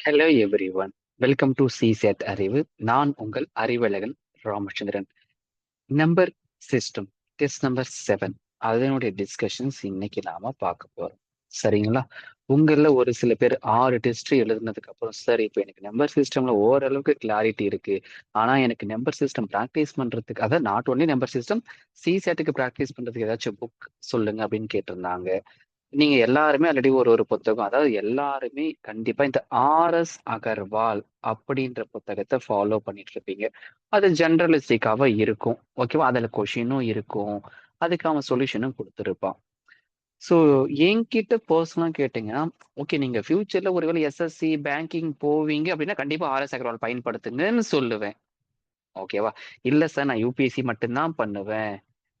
Hello everyone. Welcome to சிசெட் அறிவு. நான் உங்கள் Arivazhagan Ramachandran. Number system test number 7 அதனுடைய டிஸ்கஷன்ஸ் இன்னைக்கு நாம பார்க்க போறோம். சரிங்களா? உங்கள ஒரு சில பேர் 6 டெஸ்ட் எழுதுனதுக்கு அப்புறம், சார் இப்போ எனக்கு நம்பர் சிஸ்டம்ல ஓரளவுக்கு கிளாரிட்டி இருக்கு. ஆனா எனக்கு நம்பர் சிஸ்டம் பிராக்டிஸ் பண்றதுக்கு, அதாவது நாட் ஒன்லி நம்பர் சிஸ்டம், சிசெட்டுக்கு பிராக்டிஸ் பண்றதுக்கு ஏதாச்சும் புக் சொல்லுங்க அப்படின்னு கேட்டிருந்தாங்க. நீங்க எல்லாருமே ஆல்ரெடி ஒரு ஒரு புத்தகம், அதாவது எல்லாருமே கண்டிப்பா இந்த ஆர்.எஸ். அகர்வால் அப்படின்ற புத்தகத்தை ஃபாலோ பண்ணிட்டு இருப்பீங்க. அது ஜெனரலிஸ்டிக்காவா இருக்கும். ஓகேவா? அதுல கொஷினும் இருக்கும். அதுக்கு அவன் சொல்யூஷனும் கொடுத்துருப்பான். ஸோ என்கிட்ட பர்சனலா கேட்டீங்கன்னா, ஓகே, நீங்க ஃபியூச்சர்ல ஒருவேளை எஸ்எஸ்சி பேங்கிங் போவீங்க அப்படின்னா கண்டிப்பா ஆர்.எஸ். அகர்வால் பயன்படுத்துங்கன்னு சொல்லுவேன். ஓகேவா? இல்ல சார், நான் யுபிஎஸ்சி மட்டும்தான் பண்ணுவேன்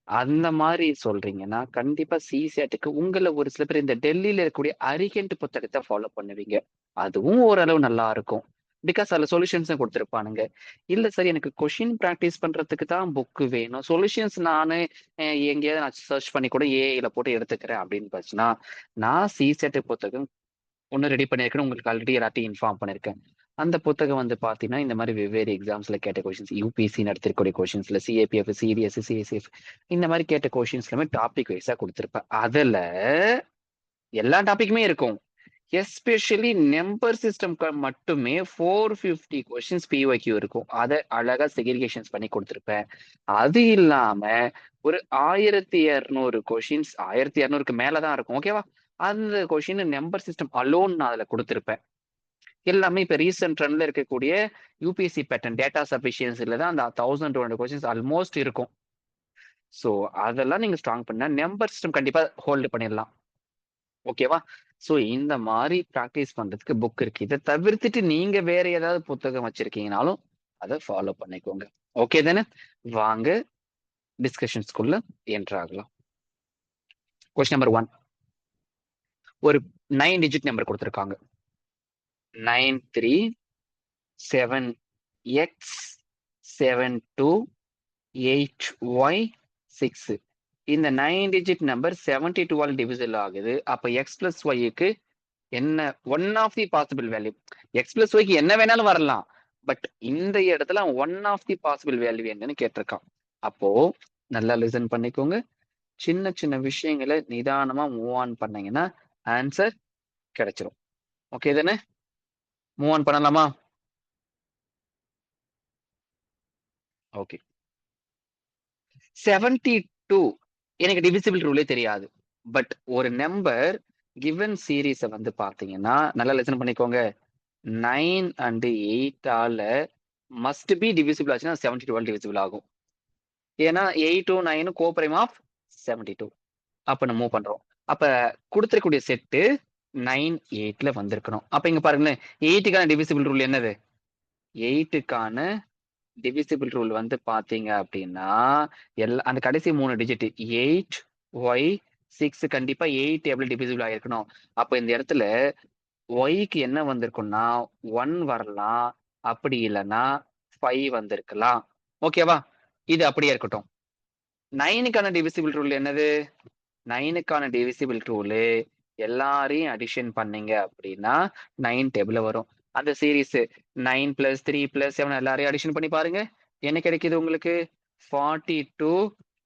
அந்த மாரி சொல்றீங்கன்னா, கண்டிப்பா சிசெட்டுக்கு உங்கள ஒரு சில பேர் இந்த டெல்லியில இருக்கக்கூடிய அரிஹண்ட் புத்தகத்த ஃபாலோ பண்ணுவீங்க. அதுவும் ஓரளவு நல்லா இருக்கும். பிகாஸ் அதுல சொல்யூஷன்ஸும் குடுத்திருப்பானுங்க. இல்ல சார், எனக்கு கொஸ்டின் பிராக்டிஸ் பண்றதுக்கு தான் புக் வேணும். சொல்யூஷன்ஸ் நானு எங்கேயாவது நான் சர்ச் பண்ணி கூட ஏஐல போட்டு எடுத்துக்கிறேன் அப்படின்னு போச்சுன்னா, நான் சிசெட் புத்தகம் ஒண்ணு ரெடி பண்ணியிருக்கேன்னு உங்களுக்கு ஆல்ரெடி எல்லாத்தையும் இன்ஃபார்ம் பண்ணியிருக்கேன். அந்த புத்தகம் வந்து பார்த்தீங்கன்னா, இந்த மாரி வெவ்வேறு எக்ஸாம்ஸ்ல கேட்ட கொஸ்டின்ஸ், யுபிஎஸ்சி நடத்திருக்கக்கூடிய கொஸ்டின்ஸ்ல, சிஏபிஎஃப், சிடிஎஸ், சிஎஸ்எஃப் இந்த மாரி கேட்ட கொஸ்டின்ஸ் எல்லாமே டாபிக் வைஸா குடுத்திருப்பேன். அதுல எல்லா டாபிக்குமே இருக்கும். எஸ்பெஷலி நம்பர் சிஸ்டம்க்கு மட்டுமே 450 கொஸ்டின்ஸ் பிஒய்க்யூ இருக்கும். அத அழகா செக்ரிகேஷன்ஸ் பண்ணி குடுத்திருப்பேன். அது இல்லாம ஒரு 1200 கொஸ்டின்ஸ், 1200க்கு மேல தான் இருக்கும். ஓகேவா? அந்த கொஸ்டின் நம்பர் சிஸ்டம் அலோன் நான் அதுல குடுத்திருப்பேன். எல்லாமே இப்ப ரீசென்ட் ட்ரெண்ட்ல இருக்கக்கூடிய யுபிஎஸ்சி பேட்டர்ன் டேட்டா சஃபிஷியன்சில தான் அந்த 1200 கொஸ்டின்ஸ் ஆல்மோஸ்ட் இருக்கும். சோ அதெல்லாம் நீங்க ஸ்ட்ராங் பண்ணா நம்பர் சிஸ்டம் கண்டிப்பா ஹோல்டு பண்ணிடலாம். ஓகேவா? சோ இந்த மாரி பிராக்டிஸ் பண்றதுக்கு புக் இருக்கு. இத தவிர்த்துட்டு நீங்க வேற ஏதாவது புத்தகம் வச்சிருக்கீங்கனாலும் அத ஃபாலோ பண்ணிக்கோங்க. ஓகே தானே? வாங்க டிஸ்கஷன்ஸ்குள்ள என்டர் ஆகலாம். Question number 1. ஒரு 9 டிஜிட் நம்பர் குடுத்திருக்காங்க. 937x72 8y6. இந்த 9 டிஜிட் நம்பர் 72 ஆல் டிவிசிபிள் ஆகுது. அப்ப எக்ஸ் பிளஸ் ஒய்க்கு என்ன one of the possible value? X plus ஒய்க்கு என்ன வேணாலும் வரலாம். பட் இந்த இடத்துல one of the possible value என்னன்னு கேட்டிருக்கான். அப்போ நல்லா லிசன் பண்ணிக்கோங்க. சின்ன சின்ன விஷயங்களை நிதானமா மூவ் ஆன் பண்ணீங்கன்னா ஆன்சர் கிடைச்சிரும். ஓகே தானே? மூவ் ஆன் பண்ணலாமா? ஓகே. 72 எனக்கு டிவிசிபிள் ரூலே தெரியாது. பட் ஒரு நம்பர் கிவன் சீரீஸ வந்து பாத்தீங்கன்னா நல்லா லிசன் பண்ணிக்கோங்க. 9 அண்ட் 8 ஆல மஸ்ட் பி டிவிசிபிள் ஆச்சுன்னா 72 ஆல் டிவிசிபிள் ஆகும். ஏன்னா 8ம் 9ம் கோப்ரைம் ஆஃப் 72. அப்ப நம்ம மூவ் பண்றோம். அப்ப குடுத்திருக்கக்கூடிய செட்டு 9, 8ல வந்திருக்கணும். அப்ப இங்க பாருங்களேன், 8க்கான டிவிசிபிள் ரூல் என்னது? 8க்கான டிவிசிபிள் ரூல் வந்து பாத்தீங்க அப்படின்னா, அந்த கடைசி 3 டிஜிட் 8, ஒய், 6 கண்டிப்பா 8 எவ்வளவு டிவிசிபிள் ஆயிருக்கணும். அப்ப இந்த இடத்துல ஒய்க்கு என்ன வந்திருக்கும்னா 1 வரலாம். அப்படி இல்லைன்னா 5 வந்திருக்கலாம். ஓகேவா? இது அப்படியே இருக்கட்டும். 9க்கான டிவிசிபிள் ரூல் என்னது? 9க்கான டிவிசிபிள் ரூலு எல்லாரையும் அடிஷன் பண்ணீங்க அப்படின்னா 9 டேபிள்ல வரும். அந்த சீரிஸ் 9 பிளஸ் 3 பிளஸ் 7 எல்லாரையும் அடிஷன் பண்ணி பாருங்க. என்ன கிடைக்குது உங்களுக்கு? 42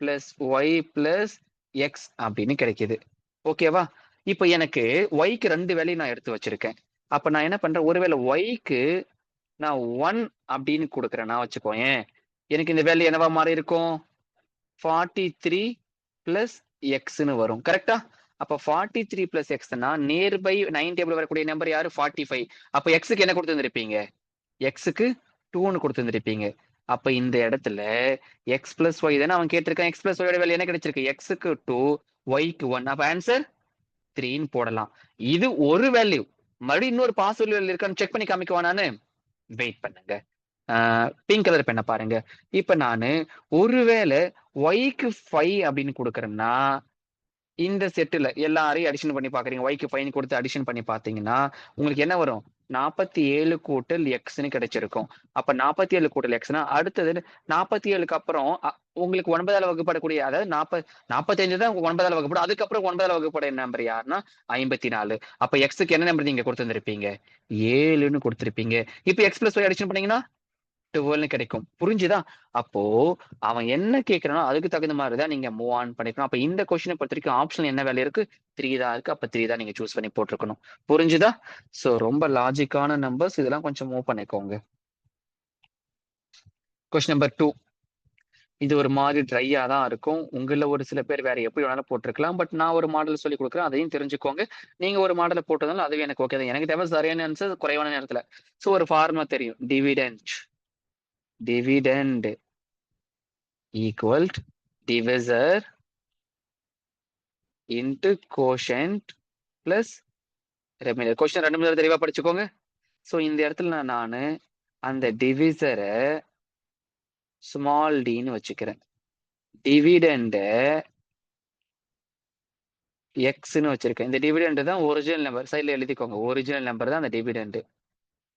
பிளஸ் ஒய் பிளஸ் எக்ஸ் அப்படின்னு கிடைக்குது. ஓகேவா? இப்ப எனக்கு ஒய்க்கு 2 வேல்யூ நான் எடுத்து வச்சிருக்கேன். அப்ப நான் என்ன பண்றேன்? ஒருவேளை ஒய்க்கு நான் 1 அப்படின்னு கொடுக்குறேன்னா வச்சுக்கோயேன், எனக்கு இந்த வேல்யூ என்னவா மாறி இருக்கும்? 43 பிளஸ் எக்ஸ்ன்னு வரும். கரெக்டா? அப்ப 43 பிளஸ் எக்ஸ்னா நியர்பை 9 டேபிள் வரக்கூடிய நம்பர் யாரு? 45. அப்ப எக்ஸுக்கு என்ன கொடுத்திருந்திருப்பீங்க? எக்ஸுக்கு 2ன்னு கொடுத்திருந்திருப்பீங்க. அப்ப இந்த இடத்துல எக்ஸ் பிளஸ் ஒய் தானே அவன் கேட்டிருக்கான். எக்ஸ் பிளஸ் ஒயோட வேல்யூ என்ன கிடைச்சிருக்கு? எக்ஸுக்கு 2, ஒய்க்கு 1. அப்ப ஆன்சர் 3ன்னு போடலாம். இது ஒரு வேல்யூ. மறுபடியும் இன்னொரு பாசிபிள் வேல்யூ இருக்கான்னு செக் பண்ணி காமிக்குவா நானு? வெயிட் பண்ணுங்க. பிங்க் கலர் பெண்ணை பாருங்க. இப்ப நானு ஒருவேளை ஒய்க்கு 5 அப்படின்னு கொடுக்குறேன்னா, இந்த செட்டுல எல்லாரையும் அடிஷன் பண்ணி பாக்குறீங்க. ஒய்க்கு 5 கொடுத்து அடிஷன் பண்ணி பாத்தீங்கன்னா உங்களுக்கு என்ன வரும்? 47 கூட்டல் எக்ஸ்ன்னு கிடைச்சிருக்கும். அப்ப 47 கூட்டல் எக்ஸ்னா அடுத்தது 47க்கு அப்புறம் உங்களுக்கு 9ஆல வகுப்படக்கூடிய, அதாவது 45 தான் 9ஆல வகுப்படும். அதுக்கப்புறம் 9ஆல வகுப்படைய நம்பர் யாருன்னா 54. அப்ப எக்ஸுக்கு என்ன நம்பர் நீங்க கொடுத்திருந்திருப்பீங்க? 7ன்னு கொடுத்திருப்பீங்க. இப்ப எக்ஸ் பிளஸ் ஒய் அடிஷன் பண்ணீங்கன்னா 12ன்னு கிடைக்கும். புரிஞ்சுதா? அப்போ அவன் என்ன கேட்கிறானோ அதுக்கு தகுந்த மாதிரி தான் நீங்க மூவ் ஆன் பண்ணிக்கணும். அப்ப இந்த கொஸ்டினை பொறுத்த வரைக்கும் ஆப்ஷன் என்ன வேலை இருக்கு? 3 தான் இருக்கு. அப்ப 3 தான் நீங்க சூஸ் பண்ணி போட்டிருக்கணும். புரிஞ்சுதா? சோ ரொம்ப லாஜிக்கான நம்பர்ஸ், இதெல்லாம் கொஞ்சம் மூவ் பண்ணிக்கோங்க. Question number 2. இது ஒரு மாதிரி ட்ரையா தான் இருக்கும். உங்கள ஒரு சில பேர் வேற எப்படி வேணாலும் போட்டிருக்கலாம். பட் நான் ஒரு மாடல் சொல்லி கொடுக்குறேன், அதையும் தெரிஞ்சுக்கோங்க. நீங்க ஒரு மாடலை போட்டதால அதுவே எனக்கு ஓகே தான். எனக்கு தேவை சரியான ஆன்சர் குறைவான நேரத்துல. சோ ஒரு ஃபார்முலா தெரியும். Dividend equal divisor into quotient plus remainder. Question 2 மூணு தெளிவா படிச்சுக்கோங்க. சோ இந்த இடத்துல நானு அந்த டிவிசரை ஸ்மால் டின்னு வச்சுக்கிறேன். டிவிடெண்ட எக்ஸ்ன்னு வச்சிருக்கேன். இந்த டிவிடெண்ட் தான் ஒரிஜினல் நம்பர். சைட்ல எழுதிக்கோங்க. ஒரிஜினல் நம்பர் தான் அந்த dividend.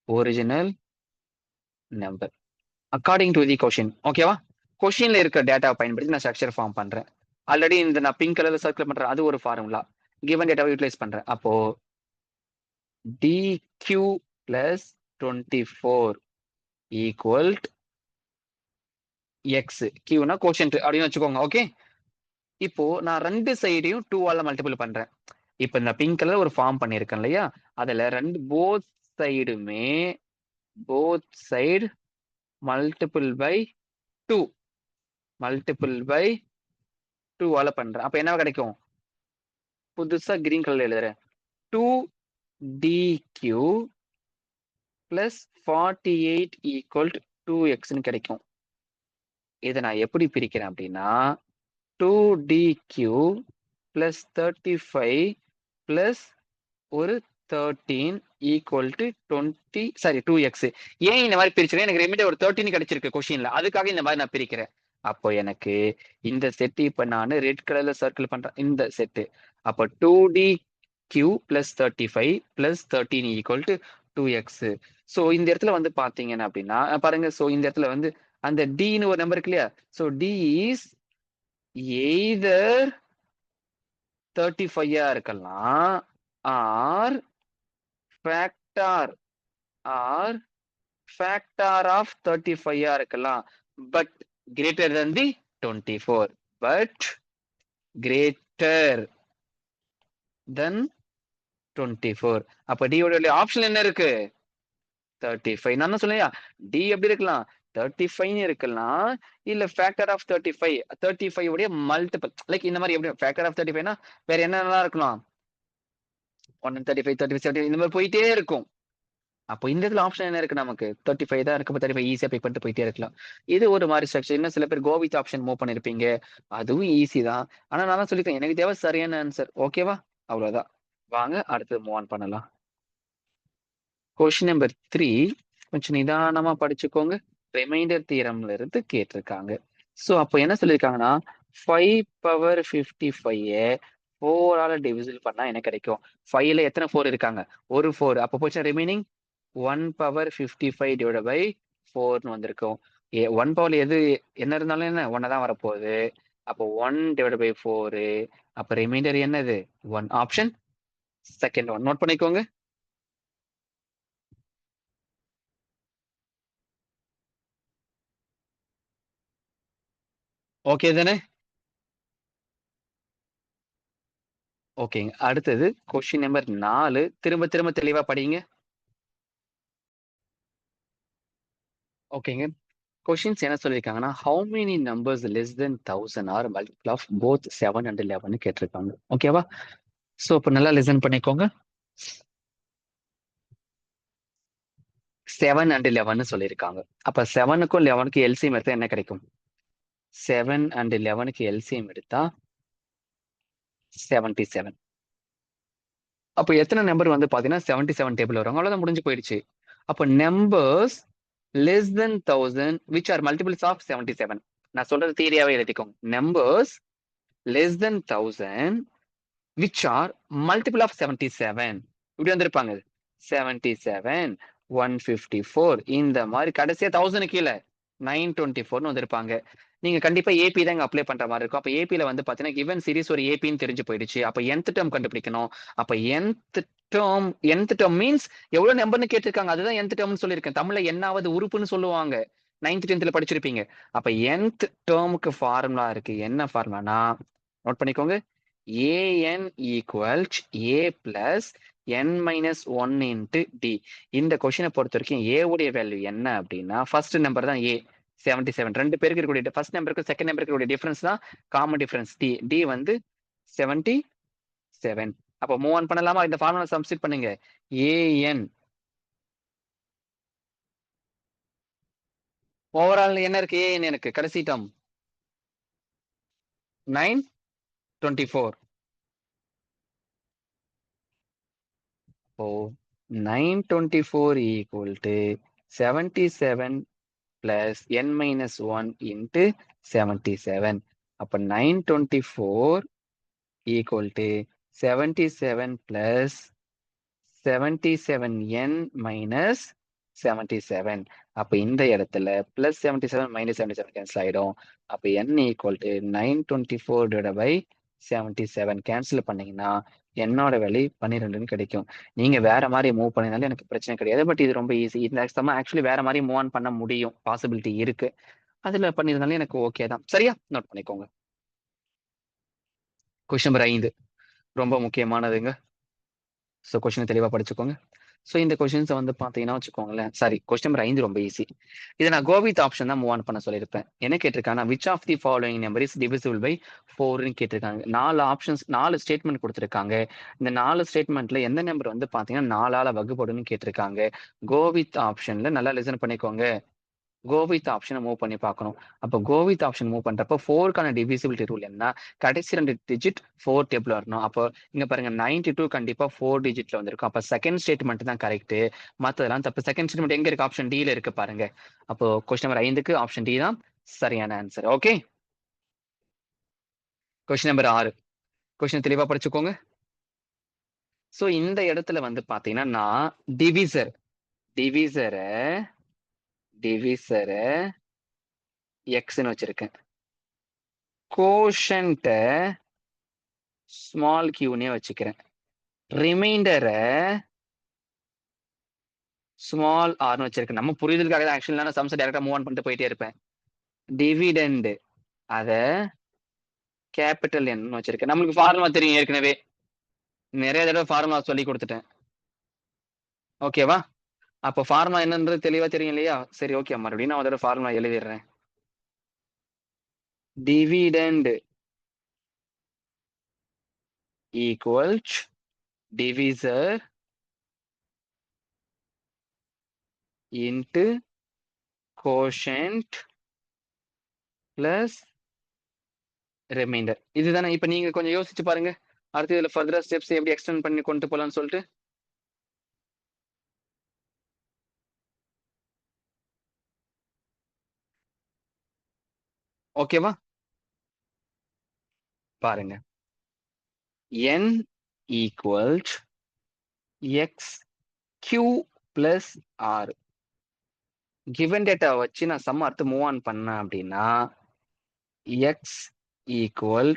Original number according to the question. ஓகேவா? கொஸ்டின்ல இருக்க டேட்டாவை பயன்படுத்தி நான் ஸ்ட்ரக்சர் ஃபார்ம் பண்றேன். ஆல்ரெடி இந்த நான் பிங்க் கலர்ல சர்க்கிள் பண்றேன், அது ஒரு ஃபார்முலா. கிவன் டேட்டாவை யூட்டிலைஸ் பண்றேன். அப்போ dq plus 24 equal x. qனா quotient அப்படின்னு வச்சுக்கோங்க. ஓகே, இப்போ நான் ரெண்டு சைடையும் 2ஆல மல்டிபிள் பண்றேன். இப்போ இந்த பிங்க் கலர் ஒரு ஃபார்ம் பண்ணியிருக்கேன் இல்லையா, அதுல போத் சைடு மல்டிபிள் பை 2 2ஆல பண்றேன். அப்ப என்ன கிடைக்கும்? புதுசா கிரீன் கலர்ல எழுதுறேன். 2dq plus 48 equal to 2xன்னு கிடைக்கும். இதை நான் எப்படி பிரிக்கிறேன் அப்படின்னா 2dq plus 35 plus ஒரு 13 equal to 2x. ஏன் இந்த மாதிரி பிரிச்சுறேன்? எனக்கு ரெமிண்டர் ஒரு 13 கிடைச்சிருக்கு கொஸ்டின்ல, அதுக்காக இந்த மாதிரி நான் பிரிக்கிறேன். அப்போ எனக்கு இந்த செட்டு இப்ப நான் ரெட் கலர்ல சர்க்கிள் பண்றேன். இந்த செட்டு அப்போ 2dq plus 35 plus 13 equal to 2x. So இந்த இடத்துல வந்து பாத்தீங்கன்னா அப்படின்னா பாருங்க, சோ இந்த இடத்துல வந்து அந்த டின்னு ஒரு நம்பர் இருக்கு இல்லையா, சோ டி இஸ் எய்தர் 35 இருக்கலாம் ஆர் ஃபேக்டார் ஆஃப் 35 இருக்கலாம். But greater than the 24. But greater than 24. அப்ப டி உடைய ஆப்ஷன் என்ன இருக்கு? 35. நான் சொல்லையா டி எப்படி இருக்கலாம்? 35 இருக்கலாம், இல்ல ஃபேக்டர் ஆஃப் 35 உடைய மல்டிபிள். லைக் இந்த மாதிரி எப்படி ஃபேக்டர் ஆஃப் 35னா வேற என்னென்னலாம் இருக்கலாம்? 135 37 இந்த மாதிரி போயிட்டே இருக்கும். அப்போ இந்த இடத்துல ஆப்ஷன் என்ன இருக்கு? நமக்கு 35 தான் இருக்கு. 35 ஈஸியா பிக் பண்ணிட்டு போயிட்டே இருக்கலாம். இது ஒரு மாதிரி ஸ்ட்ரக்சர். இன்னும் சில பேர் கோவித் ஆப்ஷன் மூவ் பண்ணிருப்பீங்க, அதுவும் ஈஸி தான். ஆனா நான் தான் சொல்லிருக்கேன், எனக்கு தேவை சரியான ஆன்சர். ஓகேவா? அவ்வளவுதான். வாங்க அடுத்து மூவ் ஆன் பண்ணலாம். கொஸ்டின் நம்பர் 3 கொஞ்சம் நிதானமா படிச்சுக்கோங்க. ரிமைண்டர் தியரம்ல இருந்து கேட்டிருக்காங்க. சோ அப்போ என்ன சொல்லியிருக்காங்கன்னா 5 பவர் 55 4ஆல டிவிசிபிள் பண்ணா என்ன கிடைக்கும்? 5ல எத்தனை 4 இருக்காங்க? ஒரு 4. அப்போ போச்சு ரிமைனிங் 1 பவர் 55 டிவைட் பை 4ன்னு வந்திருக்கும். 1 பவர்ல எது என்ன இருந்தாலும் என்ன 1 தான் வரப்போகுது. அப்போ 1 டிவைட் பை 4. அப்ப ரிமைண்டர் என்னது? 1. ஆப்ஷன் செகண்ட் ஒன் நோட் பண்ணிக்கோங்க. ஓகே தானே? ஓகேங்க. அடுத்தது கொஸ்டின் நம்பர் 4. திரும்ப திரும்ப தெளிவா படிங்க. ஓகேங்க. கொஸ்டின்ஸ் என்ன சொல்லியிருக்காங்கன்னா how many numbers less than 1000 or multiple of both 7 and 11 கேட்டிருக்காங்க. ஓகேவா? சோ இப்போ நல்லா லிசன் பண்ணிக்கோங்க. 7 அண்ட் 11 சொல்லியிருக்காங்க. அப்ப 7க்கும் 11க்கும் எல்சிஎம் எடுத்தா என்ன கிடைக்கும்? 7 அண்ட் 11க்கு எல்சிஎம் எடுத்தா 77. அப்போ எத்தனை நம்பர் வந்து பாத்தீங்கன்னா 77 டேபிள் வரும். அவ்வளவுதான், முடிஞ்சு போயிடுச்சு. அப்போ numbers less than 1000 which are multiples of 77. நான் சொல்றது தியரியாவே எழுதிக்கோங்க. Numbers less than 1000 which are multiple of 77. இப்படி வந்திருப்பாங்க. 77, 154 இந்த மாதிரி கடைசியா 1000 கீழே 924 வந்திருப்பாங்க. நீங்க கண்டிப்பா ஏபி தாங்க அப்ளை பண்ற மாதிரி இருக்கும். அப்ப ஏபில வந்து பாத்தீங்கன்னா கிவன் சீரிஸ் ஒரு ஏபின்னு தெரிஞ்சு போயிடுச்சு. அப்ப nth டேர்ம் கண்டுபிடிக்கணும். அப்ப nth டேர்ம் மீன்ஸ் எவ்வளவு நம்பர்னு கேட்டிருக்காங்க. அதுதான் nth டேர்ம்னு சொல்லியிருக்கேன். தமிழ்ல என்னாவது உறுப்புன்னு சொல்லுவாங்க. 9th 10th படிச்சிருப்பீங்க. அப்ப nth டேர்முக்கு ஃபார்முலா இருக்கு. என்ன ஃபார்முலானா நோட் பண்ணிக்கோங்க. an equals a plus n minus 1 into D. இந்த கொஸ்டினை பொறுத்த வரைக்கும் a உடைய வேல்யூ என்ன அப்படின்னா ஃபர்ஸ்ட் நம்பர் தான் a 77. ரெண்டு பேருக்கு இருக்கக்கூடிய ஃபர்ஸ்ட் நம்பருக்கு செகண்ட் நம்பருக்கு இருக்கக்கூடிய டிஃபரன்ஸ் தான் காமன் டிஃபரன்ஸ் டி. டி வந்து 77. அப்போ மூவ் ஆன் பண்ணலாமா? இந்த ஃபார்முலா சப்ஸ்டிட் பண்ணுங்க. an ஓவரால் என்ன இருக்கு? an எனக்கு கடைசி டேர்ம் 924. அப்போ 924 equal to 77 plus n minus 1 into 77. அப்ப 924 equal to 77 plus 77n minus 77. அப்ப இந்த இடத்துல plus 77 minus 77 cancel ஆயிடும். அப்ப n equal to 924 divided by 77 cancel பண்ணீங்கன்னா என்னோட வேல்யூ 12ன்னு கிடைக்கும். நீங்க வேற மாதிரி மூவ் பண்ணினாலும் எனக்கு பிரச்சனை கிடையாது. பட் இது ரொம்ப ஈஸி. இந்த ஆக்சுவலி வேற மாதிரி மூவ் ஆன் பண்ண முடியும். பாசிபிலிட்டி இருக்கு. அதுல பண்ணிருந்தாலும் எனக்கு ஓகே தான். சரியா? நோட் பண்ணிக்கோங்க. கொஸ்டின் நம்பர் 5 ரொம்ப முக்கியமானதுங்க. ஸோ கொஸ்டின் தெளிவா படிச்சுக்கோங்க. ஸோ இந்த கொஸ்டின்ஸை வந்து பார்த்தீங்கன்னா வச்சுக்கோங்களேன். சாரி, கொஸ்டின் நம்பர் 5 ரொம்ப ஈஸி. இதை நான் கோவித் ஆப்ஷன் தான் மூவ் ஆன் பண்ண சொல்லியிருப்பேன். என்ன கேட்டிருக்காங்கன்னா which of the following number is divisible by 4ன்னு கேட்டிருக்காங்க. 4 ஆப்ஷன்ஸ் 4 ஸ்டேட்மெண்ட் கொடுத்துருக்காங்க. இந்த 4 ஸ்டேட்மெண்ட்ல எந்த நம்பர் வந்து பார்த்தீங்கன்னா 4ஆல வகுப்படுன்னு கேட்டிருக்காங்க. கோவித் ஆப்ஷன்ல நல்லா லிசன் பண்ணிக்கோங்க. கோவித் ஆப்ஷனை மூவ் பண்ணி பார்க்கணும். அப்போ கோவித் ஆப்ஷன் மூவ் பண்றப்போ 4க்கான டிவிசிபிலிட்டி ரூல் என்ன? கடைசி 2 டிஜிட் 4 டேபிள் வரணும். அப்போ இங்க பாருங்க 92 கண்டிப்பா 4 டிஜிட்ல வந்திருக்கும். அப்ப செகண்ட் ஸ்டேட்மெண்ட் தான் கரெக்ட். மத்ததெல்லாம் தப்பு. செகண்ட் ஸ்டேட்மெண்ட் எங்க இருக்கு? ஆப்ஷன் டில இருக்கு பாருங்க. அப்போ கொஸ்டின் நம்பர் 5க்கு ஆப்ஷன் டி தான் சரியான answer. Okay. Question number 6. Question தெளிவா படிச்சுக்கோங்க. சோ இந்த இடத்துல வந்து பாத்தீங்கன்னா நான் டிவிசரை எக்ஸ்ன்னு வச்சிருக்கேன். கோஷன்ட்ட ஸ்மால் கியூனே வச்சுக்கிறேன். ரிமைண்டரை ஸ்மால் ஆர்னு வச்சிருக்கேன். நம்ம புரிதலுக்காக தான் ஆக்சுவலி நான் சம்ஸ் டைரக்டா மூவ் ஆன் பண்ணிட்டு போயிட்டே இருப்பேன். டிவிடெண்ட் அத கேபிட்டல் என் வச்சிருக்கேன். நம்மளுக்கு ஃபார்முலா தெரியும் ஏற்கனவே. நிறைய தடவை ஃபார்முலா சொல்லி கொடுத்துட்டேன். ஓகேவா? அப்போ ஃபார்முலா என்னன்றது தெளிவா தெரியும் இல்லையா? சரி, ஓகே. மறுபடியும் நான் அதோட ஃபார்முலா எழுதிடுறேன். Dividend equals divisor into quotient plus remainder. இதுதானே? இப்ப நீங்க கொஞ்சம் யோசிச்சு பாருங்க. அடுத்து இதுல ஃபர்தரா ஸ்டெப்ஸ் எப்படி எக்ஸ்டெண்ட் பண்ணி கொண்டு போலாம்னு சொல்லிட்டு. ஓகேவா? பாருங்க. n equals x q plus r. Given data வச்சு நான் சம் அடுத்து மூவ் ஆன் பண்ணேன் அப்படின்னா x equal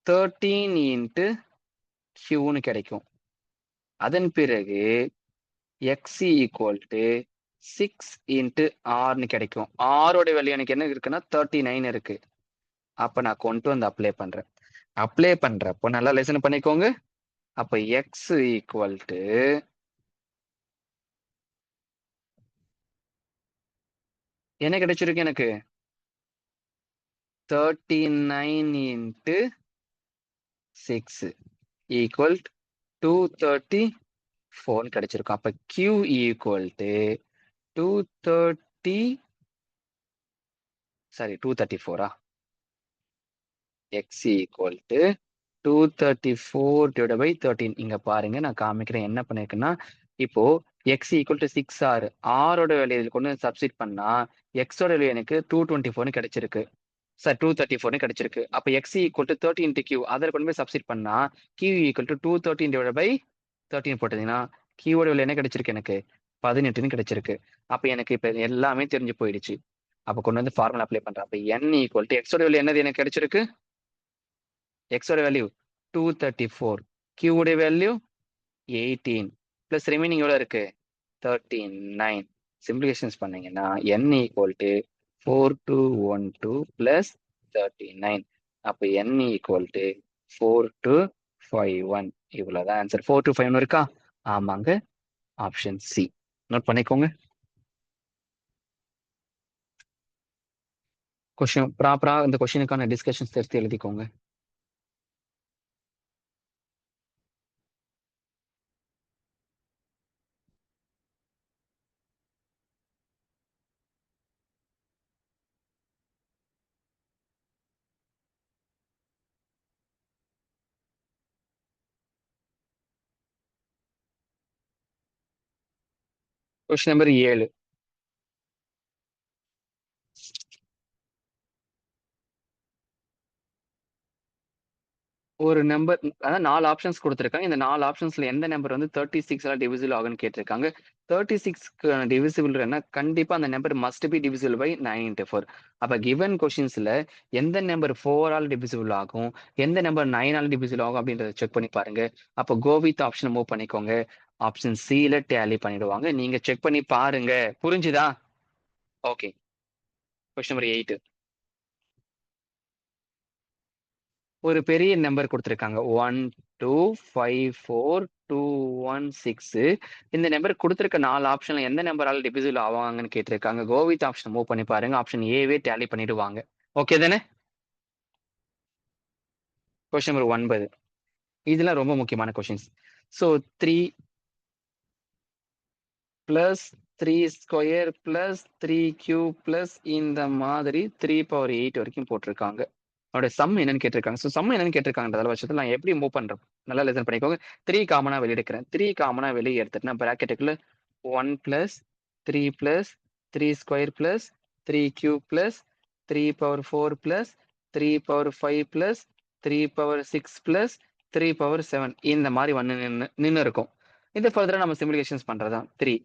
13 இன்ட்டு qன்னு கிடைக்கும். அதன் பிறகு x equal to 6 இன்ட்டு rன்னு கிடைக்கும். r ஓட வேல்யூ எனக்கு என்ன இருக்குன்னா 39 இருக்கு. அப்ப நான் கொண்டு வந்து அப்ளை பண்றேன். அப்ளை பண்றப்போ நல்லா லிசன் பண்ணிக்கோங்க. அப்ப x equal to என்ன கிடைச்சிருக்கு எனக்கு? 39 இன்ட்டு 6 equal 234 கிடைச்சிருக்கும். அப்ப q equal to 234 x equal to 234 divided by 13. இங்க பாருங்க, நான் காமிக்கிறேன் என்ன பண்ணிருக்கேன்னா, இப்போ x equal to 6r, r ஓட வேல்யூ கொண்டு சப்ஸ்டிட் பண்ணா x ஓட வேல்யூ எனக்கு 224 கிடைச்சிருக்கு. சார் 234 கிடைச்சிருக்கு. அப்ப x equal to 30 into q, அதில் கொண்டு போய் சப்ஸ்டிட் பண்ணா q equal to 213 divided by 13 போட்டீங்கன்னா கீயோட வேல்யூ என்ன கிடைச்சிருக்கு எனக்கு 18ன்னு கிடைச்சிருக்கு. அப்ப எனக்கு இப்ப எல்லாமே தெரிஞ்சு போயிடுச்சு. அப்ப கொண்டு வந்து ஃபார்முலா அப்ளை பண்றேன். அப்ப n ஈக்குவல் டு எக்ஸோட வேல்யூ என்னது எனக்கு கிடைச்சிருக்கு? எக்ஸோட வேல்யூ 234, கியூடைய வேல்யூ 18 பிளஸ் ரிமைனிங் எவ்வளவு இருக்கு? 39. சிம்பிளிஃபிகேஷன்ஸ் பண்ணீங்கன்னா n ஈக்குவல் டு 4212 பிளஸ் 39. அப்ப n ஈக்குவல் டு 4251. இவ்வளவுதான் ஆன்சர். 4251 இருக்கா? ஆமாங்க, ஆப்ஷன் சி. நோட் பண்ணிக்கோங்க. கொஸ்டின் ப்ராப்பரா இந்த கொஸ்டினுக்கான டிஸ்கஷன்ஸ் எடுத்து எழுதிக்கோங்க. Question number 7. ஒரு நம்பர், அதாவது 4 ஆப்ஷன்ஸ் கொடுத்துருக்காங்க. இந்த 4 ஆப்ஷன்ஸ்ல எந்த நம்பர் வந்து 36 டிவிசிபிள் ஆகும்னு கேட்டிருக்காங்க. 36க்கு டிவிசிபிள் கண்டிப்பா அந்த number must be divisible by 9 × 4. அப்ப கிவன் கொஸ்டின்ஸ்ல எந்த நம்பர் 4 டிவிசிபிள் ஆகும், எந்த நம்பர் 9 டிவிசிபிள் ஆகும் அப்படின்றத செக் பண்ணி பாருங்க. அப்போ கோ வித் ஆப்ஷன் மூவ் பண்ணிக்கோங்க. ஆப்ஷன் சில டேலி பண்ணிடுவாங்க. நீங்க செக் பண்ணி பாருங்க. புரிஞ்சுதா? ஓகே. Question number 8. ஒரு பெரிய நம்பர் கொடுத்துருக்காங்க. 1254216. இந்த நம்பர் கொடுத்துருக்க 4 ஆப்ஷன்ல எந்த நம்பரால டிவிசிபிள் ஆவாங்கன்னு கேட்டிருக்காங்க. கோ வித் ஆப்ஷன் மூவ் பண்ணி பாருங்க. ஆப்ஷன் ஏவே டேலி பண்ணிடுவாங்க. ஓகே தானே? Question number 9. இதெல்லாம் ரொம்ப முக்கியமான questions. So 3 plus 3² plus 3³ plus இந்த மாதிரி 3⁻8 வரைக்கும் போட்டிருக்காங்க. அவருடைய சம் என்னன்னு கேட்டிருக்காங்க. ஸோ சம் என்னன்னு கேட்டிருக்காங்கன்ற பட்சத்தில் நான் எப்படி மூவ் பண்றேன்? நல்லா லிசன் பண்ணிக்கோங்க. 3 காமனா வெளியே எடுக்கிறேன். 3 காமனா வெளியே எடுத்துட்டுனா பிராக்கெட்டுக்குள்ள 1 plus 3 plus 3² plus 3³ plus 3⁻4 plus 3⁻5 plus 3⁻6 plus 3⁻7 இந்த மாதிரி நின்று இருக்கும். இது ஃபர்தரா நம்ம சிம்பிளிஃபிகேஷன்ஸ் பண்றதா 3.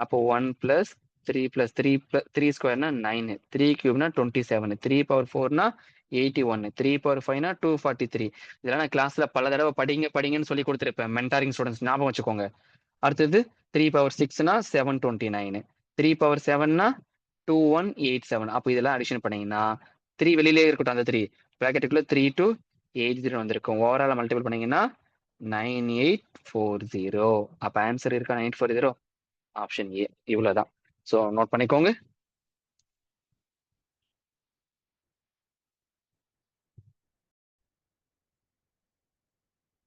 அப்போ 1 பிளஸ் 3 பிளஸ் 3² 9, 3³ 27, 3⁻4 81, 3⁻5 243. இதெல்லாம் நான் கிளாஸ்ல பல தடவை படிங்கன்னு சொல்லி கொடுத்துருப்பேன். மென்டாரிங் ஸ்டூடெண்ட்ஸ் ஞாபகம் வச்சுக்கோங்க. அடுத்தது 3⁻6 729, 3⁻7 2187. அப்போ இதெல்லாம் அடிஷன் பண்ணீங்கன்னா 3 வெளியிலே இருக்கட்டும். அந்த 3 பிராக்கெட்டுக்குள்ள 3280 வந்திருக்கும். ஓவரால் மல்டிபிள் பண்ணீங்கன்னா 9840. அப்ப ஆன்சர் இருக்கா? 9840. Option A. இவ்வளவுதான். ஸோ நோட் பண்ணிக்கோங்க.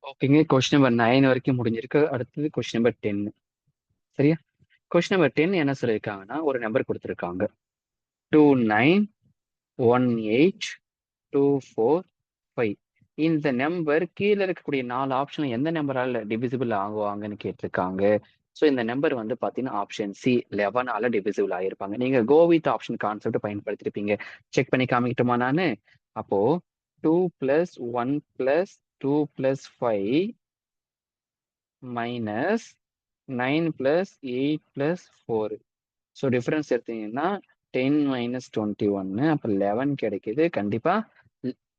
ஓகேங்க. கொஸ்டின் நம்பர் 9 வரைக்கும் முடிஞ்சிருக்கு. அடுத்தது கொஸ்டின் நம்பர் 10. சரியா? கொஸ்டின் நம்பர் 10 என்ன சொல்லியிருக்காங்கன்னா, ஒரு நம்பர் கொடுத்துருக்காங்க. 2918245. இந்த நம்பர் கீழே இருக்கக்கூடிய 4 ஆப்ஷன்ல எந்த நம்பரால டிவிசிபிள் ஆகுவாங்கன்னு கேட்டிருக்காங்க. ஸோ இந்த நம்பர் வந்து பாத்தீங்கன்னா ஆப்ஷன் சி 11 டிவிசிபிள் ஆகிருப்பாங்க. நீங்க கோ வித் ஆப்ஷன் கான்செப்ட் பயன்படுத்திருப்பீங்க. செக் பண்ணி காமிக்கட்டுமா நானு? அப்போ 2 plus 1 plus 2 plus 5 minus 9 plus 8 plus 4. So difference எடுத்தீங்கன்னா 10 மைனஸ் 21. அப்போ 11 கிடைக்குது. கண்டிப்பா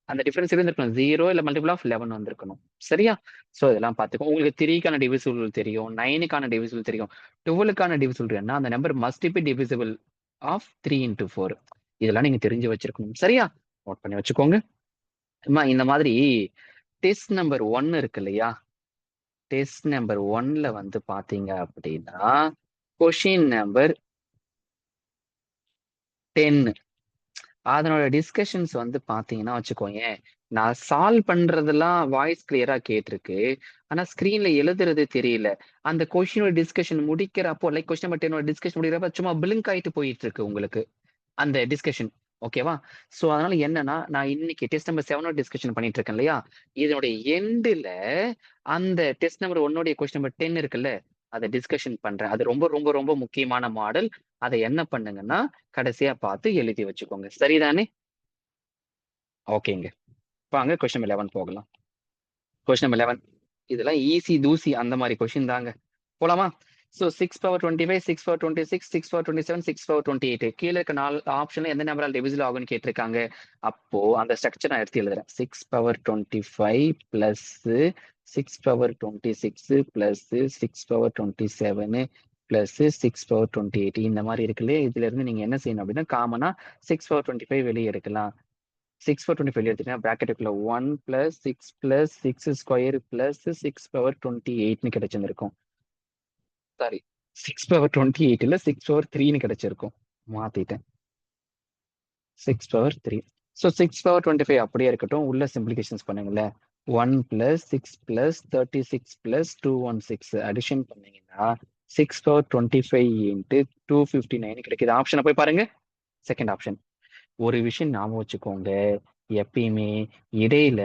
அந்த டிஃபரன்ஸ் இருந்திருக்கணும். 0 இல்லை மல்டிபிள் ஆஃப் 11 வந்திருக்கணும். சரியா? ஸோ இதெல்லாம் பார்த்துக்கோ. உங்களுக்கு 3க்கான டிவிசிபிள் தெரியும், 9க்கான டிவிசிபிள் தெரியும், 12க்கான டிவிசிபிள் என்ன? அந்த number must be divisible of 3 × 4. இதெல்லாம் நீங்க தெரிஞ்சு வச்சிருக்கணும். சரியா? நோட் பண்ணி வச்சுக்கோங்க. இந்த மாதிரி டெஸ்ட் நம்பர் 1 இருக்கு இல்லையா? டெஸ்ட் நம்பர் 1ல வந்து பாத்தீங்க அப்படின்னா கொஷின் நம்பர் 10 அதனோட டிஸ்கஷன்ஸ் வந்து பாத்தீங்கன்னா வச்சுக்கோங்க. நான் சால்வ் பண்றதெல்லாம் வாய்ஸ் கிளியரா கேட்டிருக்கு. ஆனா ஸ்கிரீன்ல எழுதுறது தெரியல. அந்த கொஸ்டினோட டிஸ்கஷன் முடிக்கிறப்போ லைக் கொஸ்டின் நம்பர் 10 டிஸ்கஷன் முடிக்கிறப்ப சும்மா பிளிங்க் ஆயிட்டு போயிட்டு இருக்கு உங்களுக்கு அந்த டிஸ்கஷன். ஓகேவா? சோ அதனால என்னன்னா, நான் இன்னைக்கு டெஸ்ட் நம்பர் 7 டிஸ்கஷன் பண்ணிட்டு இருக்கேன் இல்லையா? இதனுடைய எண்டுல அந்த டெஸ்ட் நம்பர் 1 கொஸ்டின் நம்பர் 10 இருக்குல்ல, அதை டிஸ்கஷன் பண்றேன். அது ரொம்ப ரொம்ப ரொம்ப முக்கியமான மாடல். அதை என்ன பண்ணுங்கன்னா கடைசியா பார்த்து எழுதி வச்சுக்கோங்க. சரிதானே? ஓகேங்க. வாங்க கொஸ்டின் நம்பர் 11 போகலாம். கொஸ்டின் நம்பர் 11 இதெல்லாம் ஈஸி தூசி அந்த மாதிரி கொஸ்டின் தாங்க. போலாமா? So 6 power 25, 6 power 26, 6 power 27, 6 power 28 கீழ இருக்க 4 ஆப்ஷன்ல எந்த நம்பரால் டிவிசிபிள் ஆகும்னு கேட்டிருக்காங்க. அப்போ அந்த ஸ்ட்ரக்சர் நான் எடுத்து எழுதுறேன். 6 power 25 plus 6 power 26 plus 6 power 27 plus 6 power 28 இந்த மாதிரி இருக்குல்ல. இதுல இருந்து நீங்க என்ன செய்யணும் அப்படின்னா காமனா 6 பவர் 25 வெளியே எடுக்கலாம். 6 பவர் 25 வெளியே எடுத்தீங்கன்னா பிராக்கெட்டுக்குள்ள 1 plus 6 plus 6 square plus 6 power 28ன்னு கிடைச்சிருக்கும். சாரி 6 பவர் 28 இல்ல 6 பவர் 3ன்னு கிடைச்சிருக்கும். மாத்திட்டேன். 6 பவர் 3. ஸோ 6 பவர் 25 அப்படியே இருக்கட்டும். உள்ள சிம்பிளிகேஷன்ஸ் பண்ணுங்களேன். 1 பிளஸ் 6 பிளஸ் 36 பிளஸ் 216 அடிஷன் பண்ணீங்கன்னா 6 பவர் 25 இன்ட்டு 259 கிடைக்குது. ஆப்ஷனை போய் பாருங்க. Second option. ஒரு விஷயம் ஞாபகம் வச்சுக்கோங்க. எப்பயுமே இடையில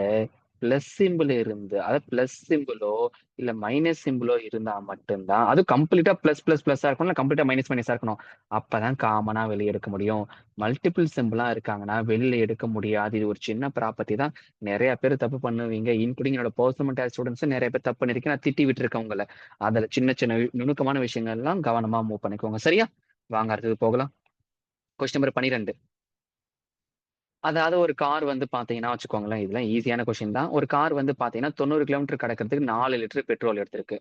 பிளஸ் சிம்பிள் இருந்து அதாவது பிளஸ் சிம்பிளோ இல்ல மைனஸ் சிம்பிளோ இருந்தா மட்டும்தான் அது கம்ப்ளீட்டா பிளஸ் பிளஸ் பிளஸ்ஸா இருக்கணும் இல்ல கம்ப்ளீட்டா மைனஸ் மைனஸா இருக்கணும். அப்பதான் காமனா வெளியே எடுக்க முடியும். மல்டிபிள் சிம்பிளா இருக்காங்கன்னா வெளியில எடுக்க முடியாது. இது ஒரு சின்ன ப்ராப்பர்ட்டி தான். நிறைய பேர் தப்பு பண்ணுவீங்க. இன்க்ளூடிங் என்னோட பர்சனல் ஸ்டூடெண்ட்ஸ் நிறைய பேர் தப்பு பண்ணிருக்கேன். நான் திட்டி விட்டுருக்கேன் உங்களை. அதுல சின்ன சின்ன நுணுக்கமான விஷயங்கள் எல்லாம் கவனமா மூவ் பண்ணிக்கோங்க. சரியா? வாங்க அடுத்தது போகலாம். Question number 12. அதாவது ஒரு கார் வந்து பாத்தீங்கன்னா வச்சுக்கோங்களேன், இதெல்லாம் ஈஸியான கொஸ்டின் தான். ஒரு கார் வந்து பாத்தீங்கன்னா 90 கிலோமீட்டர் கடக்கிறதுக்கு 4 லிட்டர் பெட்ரோல் எடுத்திருக்கு.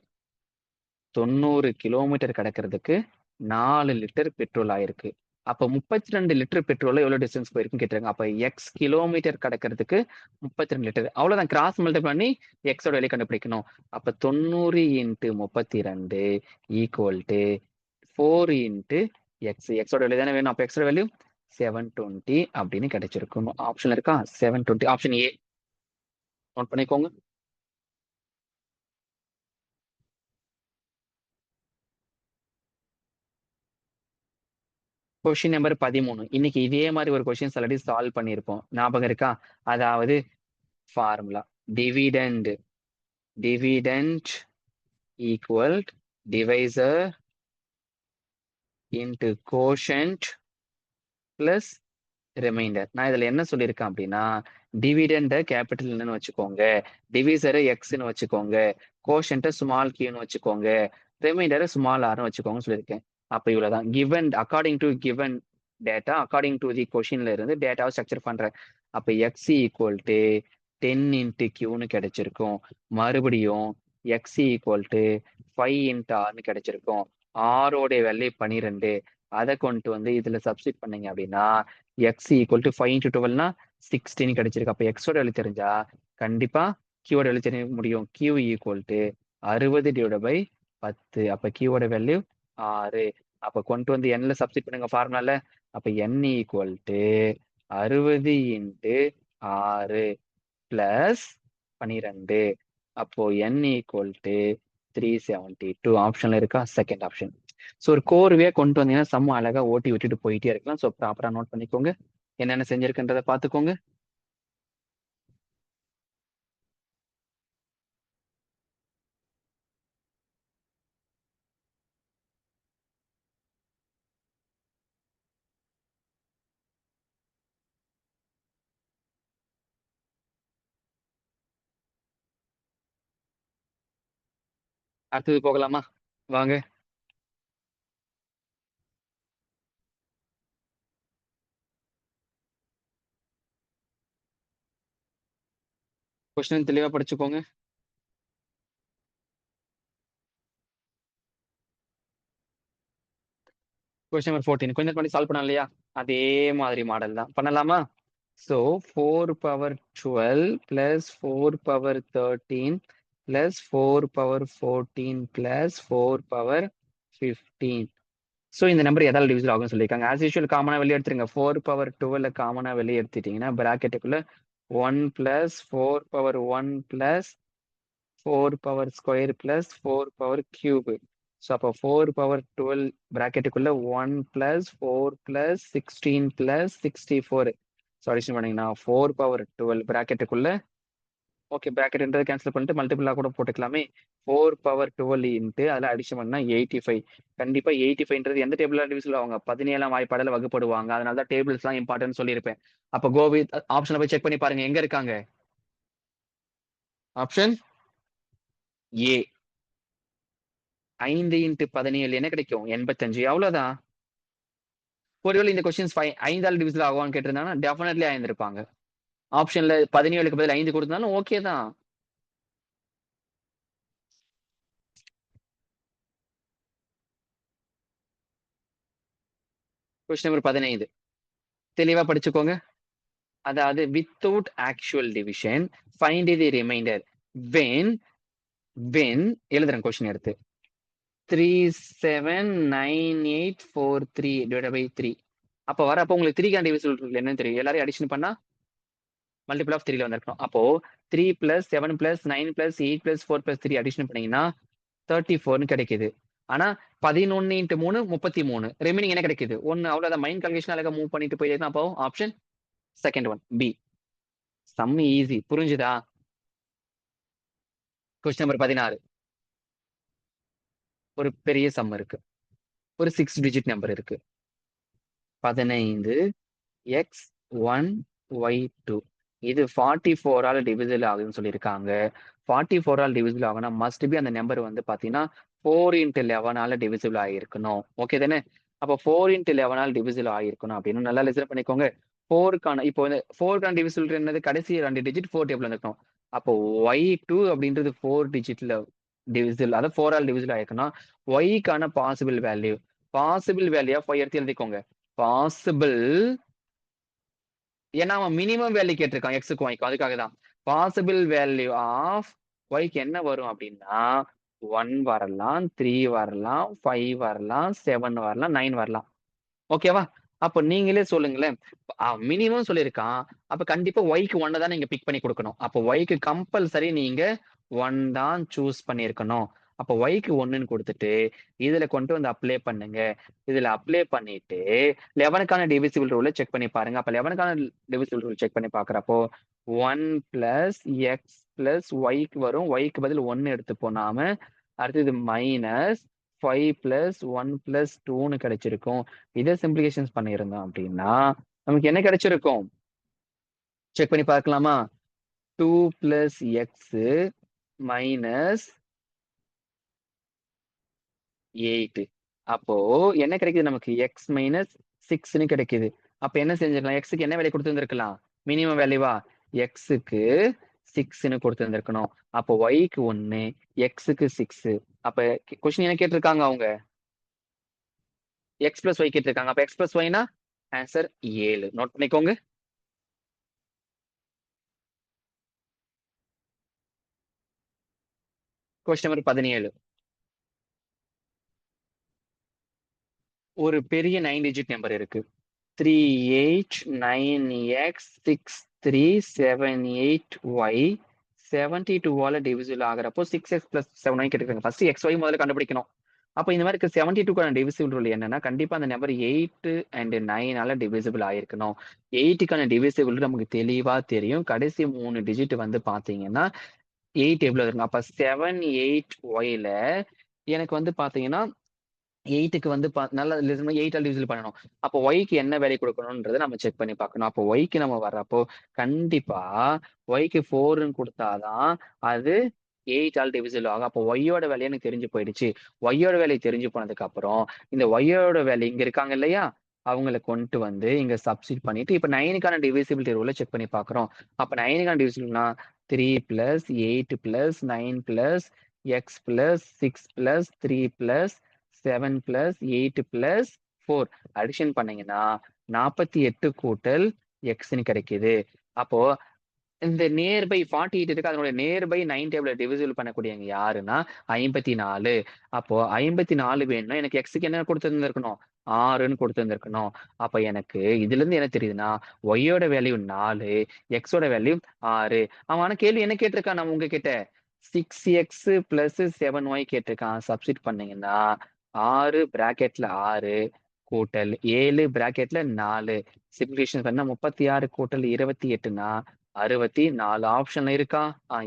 90 கிலோமீட்டர் கடக்கிறதுக்கு 4 லிட்டர் பெட்ரோல் ஆயிருக்கு. அப்ப 32 லிட்டர் பெட்ரோல்ல எவ்வளவு டிஸ்டன்ஸ் போயிருக்குன்னு கேட்டிருக்காங்க. அப்ப எக்ஸ் கிலோமீட்டர் கடக்கிறதுக்கு 32 லிட்டர். அவ்வளவுதான். கிராஸ் மல்டிப்ளை பண்ணி எக்ஸோட வேல்யூ கண்டுபிடிக்கணும். அப்ப 90 into 32 equal to 4 into X. எக்ஸோட வேல்யூ தானே வேணும். அப்ப எக்ஸோட வேல்யூ 720 அப்படின்னு கிடைச்சிருக்கும். ஆப்ஷன் இருக்கா? 720. ஆப்ஷன் ஏ நோட் பண்ணிக்கோங்க. Question number 13. இன்னைக்கு இதே மாதிரி ஒரு கொஸ்டின்ஸ் ஆல்ரெடி சால்வ் பண்ணியிருப்போம். ஞாபகம் இருக்கா? அதாவது formula dividend dividend equal divisor into quotient plus reminder. நான் இதுல என்ன சொல்லியிருக்கேன் அப்படின்னா டிவிடெண்ட கேபிட்டல் என்னன்னு வச்சுக்கோங்க, டிவிசரை எக்ஸ்ன்னு வச்சுக்கோங்க, கோஷன்ட்ட ஸ்மால் கியூன்னு வச்சுக்கோங்க, ரிமைண்டரை ஸ்மால் ஆர்னு வச்சுக்கோங்கன்னு சொல்லியிருக்கேன். அப்ப இவ்வளவுதான். Given according to given data according to the கொஷின்ல இருந்து டேட்டாவை ஸ்ட்ரக்சர் பண்றேன். அப்ப எக்ஸ் ஈக்குவல் டு 10 இன்ட்டு கியூன்னு கிடைச்சிருக்கும். மறுபடியும் எக்ஸ் ஈக்குவல் டு 5 இன்ட்டு ஆர்னு கிடைச்சிருக்கும். ஆரோடைய வேல்யூ 12. அதை கொண்டு வந்து இதுல சப்ஸ்டிட் பண்ணீங்க அப்படின்னா எக்ஸ் ஈக்குவல் டு 5 இன்ட்டு 12னா 16 கிடைச்சிருக்கு. அப்ப எக்ஸோட வேல்யூ தெரிஞ்சா கண்டிப்பா கியூவோட வேல்யூ தெரிய முடியும். Q equal to 60/10. அப்ப கியூவோட வேல்யூ 6. அப்ப கொண்டு வந்து என்ல சப்ஸ்டிட் பண்ணுங்க ஃபார்முலால. அப்ப n equal to 60 into 6 plus 12. அப்போ என் ஈக்குவல் டு 372. ஆப்ஷன்ல இருக்கா? Second option. ஸோ ஒரு கோர்வையா கொண்டு வந்தீங்கன்னா சம் அழகா ஓட்டி விட்டுட்டு போயிட்டே இருக்கலாம். ஸோ ப்ராப்பரா நோட் பண்ணிக்கோங்க. என்னென்ன செஞ்சிருக்குன்றத பார்த்துக்கோங்க. அடுத்தது போகலாமா? வாங்க. கொஸ்டின் தெளிவா படிச்சுக்கோங்க. கொஸ்டின் நம்பர் 14 கொஞ்சம் பண்ணி சால்வ் பண்ணலாம் இல்லையா? அதே மாதிரி மாடல் தான் பண்ணலாமா? So 4 power 12 plus 4 power 13 plus 4 power 14 plus 4 power 15. So இந்த நம்பர் எதால டிவிசிபிள் ஆகும்னு சொல்லியிருக்காங்க. ஆஸ் யூஷுவல் காமனா வெளியே எடுத்துருங்க. 4 பவர் 12 காமனா வெளியே எடுத்துட்டீங்கன்னா பிராக்கெட்டுக்குள்ள 1 plus 4 power 1 plus 4 power square plus 4 power cube. So அப்போ 4 power 12 பிராக்கெட்டுக்குள்ள 1 plus 4 plus 16 plus 64. So addition பண்ணீங்கன்னா 4 பவர் 12 பிராக்கெட்டுக்குள்ள ஓகே பிராக்கெட்ன்றது கேன்சல் பண்ணிட்டு மல்டிபிளா கூட போட்டுக்கலாமே. 4 பவர் 12 இன்ட்டு அதில் அடிஷன் பண்ணா 85. கண்டிப்பா 85ன்றது எந்த டேபிள்ல டிவிசிபிள் ஆவாங்க? 17ஆம் வாய்ப்பாடுல வகுப்படுவாங்க. அதனால தான் டேபிள்ஸ் எல்லாம் இம்பார்ட்டன்ட் சொல்லியிருப்பேன். அப்ப கோவித் ஆப்ஷனை போய் செக் பண்ணி பாருங்க எங்க இருக்காங்க. ஆப்ஷன் ஏ 5 இன்ட்டு 17 என்ன கிடைக்கும்? 85. அவ்வளவுதான். ஒருவேளை இந்த கொஸ்டின்ஸ் 5ஆல் டிவிசிபிள் ஆகுமான்னு கேட்டிருந்தாங்கன்னா டெஃபினெட்லி ஆயிருந்திருப்பாங்க. ஆப்ஷன்ல 17க்கு பதில் 5 கொடுத்திருந்தாலும் ஓகே தான். கொஸ்டின் நம்பர் 15 தெளிவா படிச்சுக்கோங்க. அதாவது without actual division find the reminder when எழுதுறேன் கொஸ்டின் எடுத்து 379843 டிவைடட் பை 3. அப்ப உங்களுக்கு 3 கான டிவிசிபிள் ரூல் என்னன்னு தெரியும். எல்லாரையும் அடிஷன் பண்ணா மல்டிபிள் ஆஃப் 3ல வந்திருக்கணும். அப்போ 3 plus 7 plus 9 plus 8 plus 4 plus 3 addition பண்ணீங்கன்னா 34 கிடைக்குது. ஆனா 11 இன்ட்டு 3 33. ரிமைனிங் என்ன கிடைக்குது? 1. அவ்வளவுதான். மைண்ட் கால்குலேஷன் அழகா மூவ் பண்ணிட்டு போயிட்டே அப்போ option second one B. Sum easy. புரிஞ்சுதா? கொஸ்டின் நம்பர் 16 ஒரு பெரிய சம் இருக்கு. ஒரு 6 டிஜிட் நம்பர் இருக்கு. 15 x1 y2 இது 44ஆல டிவிசிபிள் ஆகுதுன்னு சொல்லியிருக்காங்க. 44ஆல் டிவிசிபிள் ஆகுனா மஸ்ட் பி அந்த நம்பர் வந்து பாத்தீங்கன்னா 4 இன்ட்டு 11ஆல டிவிசிபிள் ஆகியிருக்கணும். ஓகே தானே? அப்போ 4 இன்ட்டு 11ஆல் டிவிசிபிள் ஆகியிருக்கணும் அப்படின்னு நல்லா லிசன் பண்ணிக்கோங்க. 4க்கான இப்போ வந்து 4க்கான டிவிசிபிள் என்னது? கடைசி 2 டிஜிட் 4 டேபிள் வந்துருக்கணும். அப்போ y2 அப்படின்றது 4 டிஜிட்ல டிவிசிபிள், அதாவது 4ஆல் டிவிசிபிள் ஆயிருக்குன்னா yக்கான பாசிபிள் வேல்யூ ஆஃப் y எடுத்து எழுதிக்கோங்க. பாசிபிள், ஏன்னா அவன் மினிமம் வேல்யூ கேட்டிருக்கான் எக்ஸுக்கு ஒய்க்கும், அதுக்காக தான். பாசிபிள் வேல்யூ ஆஃப் ஒய்க்கு என்ன வரும் அப்படின்னா 1 வரலாம், 3 வரலாம், 5 வரலாம், 7 வரலாம், 9 வரலாம். ஓகேவா? அப்ப நீங்களே சொல்லுங்களேன். மினிமம் சொல்லியிருக்கான். அப்ப கண்டிப்பா ஒய்க்கு 1 தான் நீங்க பிக் பண்ணி கொடுக்கணும். அப்ப ஒய்க்கு கம்பல்சரி நீங்க 1 தான் சூஸ் பண்ணியிருக்கணும். அப்ப ஒய்க்கு 1ன்னு கொடுத்துட்டு இதுல கொண்டு வந்து அப்ளை பண்ணுங்க. இதுல அப்ளை பண்ணிட்டு 11க்கான டிவிசிபிள் ரூல செக் பண்ணி பாருங்க. அப்ப 11க்கான டிவிசிபிள் ரூல் செக் பண்ணி பார்க்கிறப்போ 1 பிளஸ் எக்ஸ் பிளஸ் ஒய்க்கு வரும். ஒய்க்கு பதில் 1 எடுத்துப்போம் நாம. அடுத்தது மைனஸ் 5 பிளஸ் 1 பிளஸ் 2ன்னு கிடைச்சிருக்கும். இதை சிம்பிளிகேஷன்ஸ் பண்ணியிருந்தோம் அப்படின்னா நமக்கு என்ன கிடைச்சிருக்கும்? செக் பண்ணி பார்க்கலாமா? 2 பிளஸ் எக்ஸ் மைனஸ் 8. அப்போ என்ன கிடைக்குது நமக்கு? எக்ஸ் மைனஸ் 6ன்னு கிடைக்குது. அப்ப என்ன செஞ்சிருக்கலாம்? எக்ஸுக்கு என்ன வேல்யூ கொடுத்துருந்துருக்கலாம்? மினிமம் வேல்யூவா? எக்ஸுக்கு 6ன்னு கொடுத்துருந்துருக்கணும். அப்போ ஒய்க்கு 1, எக்ஸுக்கு 6. அப்ப கொஸ்டின் என்ன கேட்டிருக்காங்க அவங்க? எக்ஸ் பிளஸ் ஒய் கேட்டிருக்காங்க. அப்ப எக்ஸ் பிளஸ் ஒய்னா ஆன்சர் 7. நோட் பண்ணிக்கோங்க. கொஸ்டின் நம்பர் 17 ஒரு பெரிய 9 டிஜிட் நம்பர் இருக்கு. 38 9x6378y 72ஆல divisible ஆகிறப்போ 6x plus 7y கேட்டிருக்காங்க. ஃபர்ஸ்ட் xy முதல்ல கண்டுபிடிக்கணும். அப்ப இந்த மாதிரி 72க்கான டிவிசிபிள் ரூல் என்னன்னா கண்டிப்பா அந்த நம்பர் 8 அண்ட் 9ஆல டிவிசிபிள் ஆயிருக்கணும். 8க்கான டிவிசிபிள் நமக்கு தெளிவா தெரியும். கடைசி 3 டிஜிட் வந்து பாத்தீங்கன்னா 8 எவ்வளவு இருக்கும்? அப்ப 7 8 ஒய்ல எனக்கு வந்து பாத்தீங்கன்னா 8க்கு வந்து நல்லா லிசன் 8ஆல் டிவிசிபிள் பண்ணணும். அப்போ ஒய்க்கு என்ன வேல்யூ கொடுக்கணும்ன்றத நம்ம செக் பண்ணி பார்க்கணும். அப்போ ஒய்க்கு நம்ம வர்றப்போ கண்டிப்பா ஒய்க்கு 4ன்னு கொடுத்தாதான் அது 8ஆல் டிவிசிபிள் ஆகும். அப்போ ஒய்யோட வேல்யூ எனக்கு தெரிஞ்சு போயிடுச்சு. ஒய்யோட வேல்யூ தெரிஞ்சு போனதுக்கு அப்புறம் இந்த ஒய்யோட வேல்யூ இங்க இருக்காங்க இல்லையா? அவங்கள கொண்டு வந்து இங்க சப்ஸ்டிட் பண்ணிட்டு இப்ப 9க்கான டிவிசிபிலிட்டி ரூல செக் பண்ணி பார்க்கிறோம். அப்ப 9க்கான டிவிசிபிள்னா 3 plus 8 plus 9 plus X plus 6 plus 3 plus 7 plus 8 plus 4 addition பண்ணீங்கன்னா 48 கூட்டல் எக்ஸ்ன்னு கிடைக்குது. அப்போ இந்த நியர்பை 48 இருக்கு. அதனுடைய நியர்பை 9 டேபிள டிவிசிபிள் பண்ணக்கூடியவங்க யாருன்னா 54. அப்போ 54 வேணும்னா எனக்கு எக்ஸுக்கு என்ன கொடுத்திருந்திருக்கணும்? 6ன்னு கொடுத்திருந்திருக்கணும். அப்ப எனக்கு இதுல இருந்து என்ன தெரியுதுன்னா ஒய்யோட வேல்யூ 4, எக்ஸோட வேல்யூ 6. அவன் ஆனா கேள்வி என்ன கேட்டிருக்கான் நம்ம உங்ககிட்ட? 6x பிளஸ் 7y கேட்டிருக்கான். சப்ஸ்டிட் பண்ணீங்கன்னா 6 பிராக்கெட்ல 6 கூட்டல் 7 பிராக்கெட்ல 4 சிம்பிளிஃபிகேஷன் பண்ணா 36 கூட்டல் 28னா 64. ஆப்ஷன்ல இருக்கா?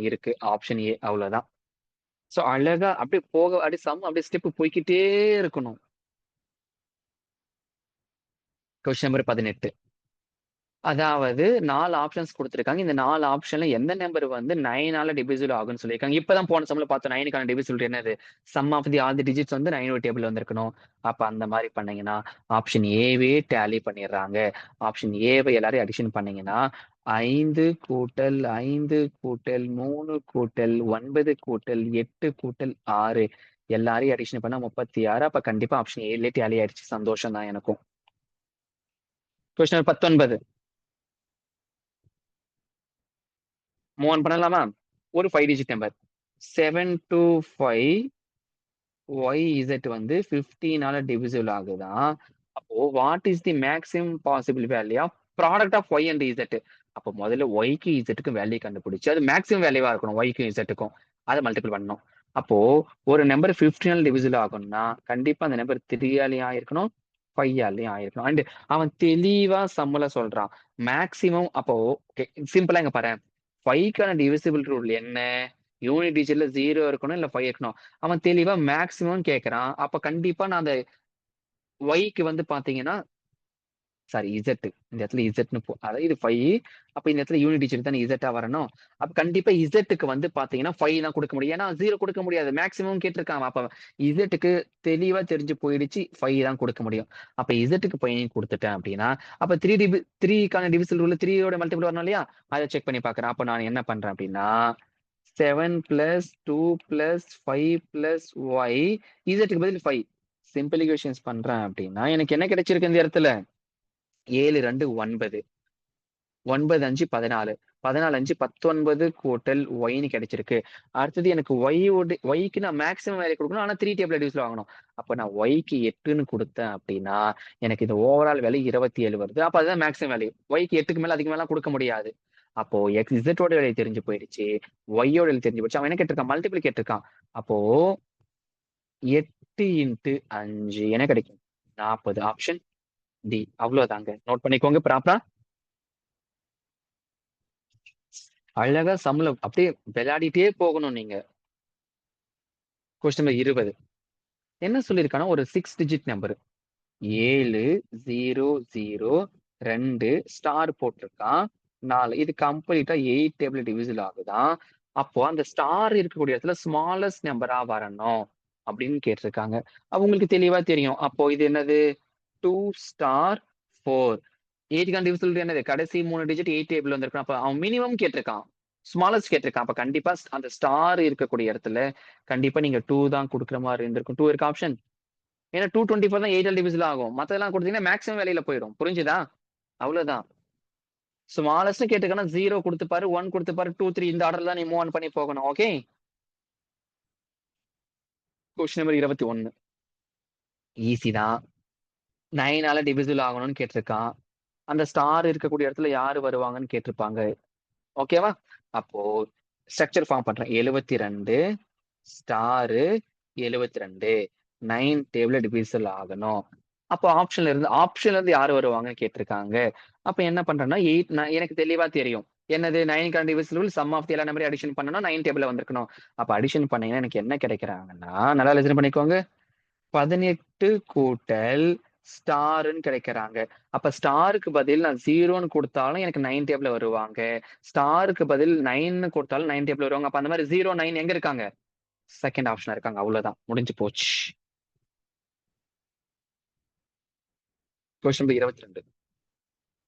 இருக்கு. Option A. அவ்வளவுதான். சோ அழகா அப்படியே போக அப்படியே சம் அப்படியே ஸ்டெப் போய்க்கிட்டே இருக்கணும். கொஸ்டின் நம்பர் 18 அதாவது 4 ஆப்ஷன்ஸ் குடுத்துருக்காங்க. இந்த 4 ஆப்ஷன்ல எந்த நம்பர் வந்து 9ஆல டிவிசிபிள் ஆகும்ன்னு சொல்லியிருக்காங்க. இப்பதான் போன சம்ல பார்த்தோம் 9க்கான டிவிசிபிலிட்டி என்னது? Sum of the all the digits வந்து 9 ஒரு டேபிள்ல வந்திருக்கணும். அப்ப அந்த மாரி பண்ணீங்கன்னா, ஆப்ஷன் ஏவே டேலி பண்ணிடுறாங்க. ஆப்ஷன் ஏவ எல்லாரையும் அடிஷன் பண்ணீங்கன்னா, 5 கூட்டல் 5 கூட்டல் 3 கூட்டல் 9 கூட்டல் 8 கூட்டல் 6 எல்லாரையும் அடிஷன் பண்ணா 36. அப்ப கண்டிப்பா ஆப்ஷன் ஏலயே டேலி ஆயிடுச்சு. சந்தோஷம் தான் எனக்கும். Question number 19. மூவ் ஆன் பண்ணலாமா? ஒரு 5 டிஜிட் நம்பர். 725 YZ வந்து 15ஆல டிவிசிபிள் ஆகுதாம். அப்போ what is the maximum possible value of product of Y and Z? அப்போ முதல்ல Yக்கு Zக்கு வேல்யூ கண்டுபிடிச்சு, அது மேக்ஸிமம் வேல்யூவா இருக்கணும் Yக்கும் Zக்கும். அத மல்டிபிள் பண்ணணும். அப்போ ஒரு நம்பர் 15ஆல டிவிசிபிள் ஆகணும்னா, கண்டிப்பா அந்த நம்பர் 3ஆலயும் ஆயிருக்கணும், 5ஆலயும் ஆயிருக்கணும். அண்ட் அவன் தெளிவா சம்முல சொல்றான். மேக்ஸிமம் அப்போ ஓகே சிம்பிளா இங்க பாரேன். 5க்கான டிவிசிபிள் ரூல் என்ன? யூனிட் டிஜிட்ல 0 இருக்கணும், இல்ல 5 இருக்கணும். அவன் தெளிவா மேக்ஸிமம் கேட்கறான். அப்ப கண்டிப்பா நான் அந்த ஒய்க்கு வந்து பாத்தீங்கன்னா சாரி இசட் இந்த இடத்துல இசட்னு அதாவது இது 5. அப்ப இந்த இடத்துல யூனிட் டிஜிட் தானே இசட்டா வரணும். அப்ப கண்டிப்பா இசட்டுக்கு வந்து பாத்தீங்கன்னா 5 தான் கொடுக்க முடியும். ஏன்னா 0 கொடுக்க முடியாது. மேக்ஸிமம் கேட்டிருக்கான். அப்ப இசட்டுக்கு தெளிவா தெரிஞ்சு போயிடுச்சு 5 தான் கொடுக்க முடியும். அப்ப இசட்டுக்கு 5 கொடுத்துட்டேன் அப்படின்னா, அப்ப 3க்கான டிவிசிபிள் ரூல் 3 யோட மல்டிபிள் வரணும் இல்லையா? அதை செக் பண்ணி பாக்குறேன். அப்ப நான் என்ன பண்றேன் அப்படின்னா 7 பிளஸ் 2 பிளஸ் 5 பிளஸ் ஒய் இசட்டுக்கு பதில் 5 சிம்பிளிஃபிகேஷன்ஸ் பண்றேன் அப்படின்னா எனக்கு என்ன கிடைச்சிருக்கு இந்த இடத்துல 7 2 9 9 5 14 14 5 19 கூட்டல் ஒய்ன்னு கிடைச்சிருக்கு. அடுத்தது எனக்கு ஒய்க்கு நான் மேக்ஸிமம் வேல்யூ கொடுக்கணும். ஆனா 3 டேபிள் டிவிஸ்ல வாங்கணும். அப்ப நான் ஒய்க்கு 8ன்னு கொடுத்தேன் அப்படின்னா எனக்கு இந்த ஓவரால் வேல்யூ 27 வருது. அப்ப அதுதான் மேக்ஸிமம் வேல்யூ. ஒய்க்கு 8க்கு மேல அதிகமா எல்லாம் கொடுக்க முடியாது. அப்போ இசட்டோட வேல்யூ தெரிஞ்சு போயிடுச்சு. ஒய்யோட வேல்யூ தெரிஞ்சு போயிடுச்சு. அவன் என்ன கேட்டிருக்கான்? மல்டிபிள் கேட்டிருக்கான். அப்போ 8 இன்டு 5 என்ன கிடைக்கும்? 40. Option D. அவ்வளவுதாங்க. நோட் பண்ணிக்கோங்க ப்ராப்பரா. அழகா சம்ல அப்படியே விளையாடிட்டே போகணும் நீங்க. Question number 20. என்ன சொல்லியிருக்கான்னா ஒரு 6 டிஜிட் நம்பர் 7 0 0 2 ஸ்டார் போட்டிருக்கான் 4 இது கம்ப்ளீட்டா 8 டேபிள் டிவிசிபிள் ஆகுதான். அப்போ அந்த ஸ்டார் இருக்கக்கூடிய இடத்துல ஸ்மாலஸ்ட் நம்பரா வரணும் அப்படின்னு கேட்டிருக்காங்க. அவங்களுக்கு தெளிவா தெரியும். அப்போ இது என்னது 2 ஸ்டார் 4 8க்கான டிவிசிபிலிட்டி என்னது? கடைசி 3 டிஜிட் 8 டேபிள் வந்திருக்கும். அப்ப அவன் மினிமம் கேட்டிருக்கான். ஸ்மாலஸ்ட் கேட்டிருக்கான். அப்ப கண்டிப்பா அந்த ஸ்டார் இருக்கக்கூடிய இடத்துல கண்டிப்பா நீங்க 2 தான் குடுக்குற மாரி இருந்திருக்கும். 2 இருக்கா ஆப்ஷன்? ஏன்னா 224 தான் 8ஆல் டிவிசிபிள் ஆகும். மத்ததெல்லாம் குடுத்தீங்கன்னா மேக்ஸிமம் வேல்யூல போயிடும். புரிஞ்சுதா? அவ்வளவுதான். ஸ்மாலஸ்ட்னு கேட்டிருக்கான்னா 0 குடுத்துப்பாரு, 1 குடுத்துப்பாரு, 2, 3 இந்த ஆர்டர்ல தான் நீ மூவ் ஆன் பண்ணி போகணும். ஓகே? Question number 21. ஈஸி தான். 9ஆல டிவிசிபிள் ஆகணும்னு கேட்டிருக்கான். அந்த ஸ்டார் இருக்கக்கூடிய இடத்துல யாரு வருவாங்கன்னு கேட்டிருப்பாங்க. ஓகேவா? அப்போ ஸ்ட்ரக்சர் ஃபார்ம் பண்றேன். 72 ஸ்டாரு 72 9 டேபிள்ல டிவிசிபிள் ஆகணும். அப்போ ஆப்ஷன்ல இருந்து யாரு வருவாங்கன்னு கேட்டிருக்காங்க. அப்ப என்ன பண்றேன்னா 8 எனக்கு தெளிவா தெரியும். என்னது 9க்கான டிவிசிபிள் சம் ஆஃப் தி எல்லா நம்பரையும் அடிஷன் பண்ணனும் 9 டேபிள்ல வந்திருக்கணும். அப்ப அடிஷன் பண்ணீங்கன்னா எனக்கு என்ன கிடைக்கிறாங்கன்னா, நல்லா லிசன் பண்ணிக்கோங்க. 18 கூட்டல் ஸ்டார்ன்னு கிடைக்கிறாங்க. அப்ப ஸ்டாருக்கு பதில் நான் 0ன்னு குடுத்தாலும் எனக்கு 9 டேபிள்ல வருவாங்க. ஸ்டாருக்கு பதில் 9ன்னு குடுத்தாலும் 9 டேபிள்ல வருவாங்க. அப்ப அந்த மாரி 0, 9 எங்க இருக்காங்க? செகண்ட் ஆப்ஷன்ல இருக்காங்க. அவ்வளவுதான். முடிஞ்சு போச்சு. Question number 22.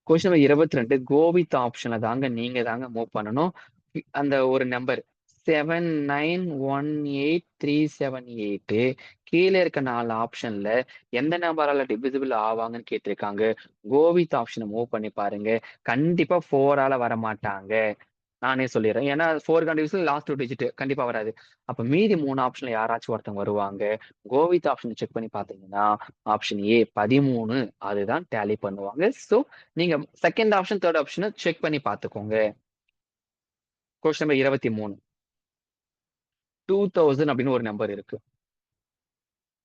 Question number 22 go with ஆப்ஷன்ல தாங்க நீங்க தாங்க மூவ் பண்ணணும். அந்த ஒரு நம்பர் 7918378 கீழ இருக்க 4 ஆப்ஷன்ல எந்த நம்பரால டிவிசிபிள் ஆவாங்கன்னு கேட்டிருக்காங்க. கோ வித் ஆப்ஷன மூவ் பண்ணி பாருங்க. கண்டிப்பா 4ஆல வரமாட்டாங்க. நானே சொல்லிடுறேன். ஏன்னா 4க்கான டிவிசிபிள் லாஸ்ட் 2 டிஜிட் கண்டிப்பா வராது. அப்ப மீதி 3 ஆப்ஷன்ல யாராச்சும் ஒருத்தவங்க வருவாங்க. கோ வித் ஆப்ஷன் செக் பண்ணி பார்த்தீங்கன்னா, ஆப்ஷன் ஏ 13 அதுதான் டேலி பண்ணுவாங்க. சோ நீங்க செகண்ட் ஆப்ஷன், தேர்ட் ஆப்ஷன செக் பண்ணி பார்த்துக்கோங்க. Question number 23. 2000 அப்படின்னு ஒரு நம்பர் இருக்கு.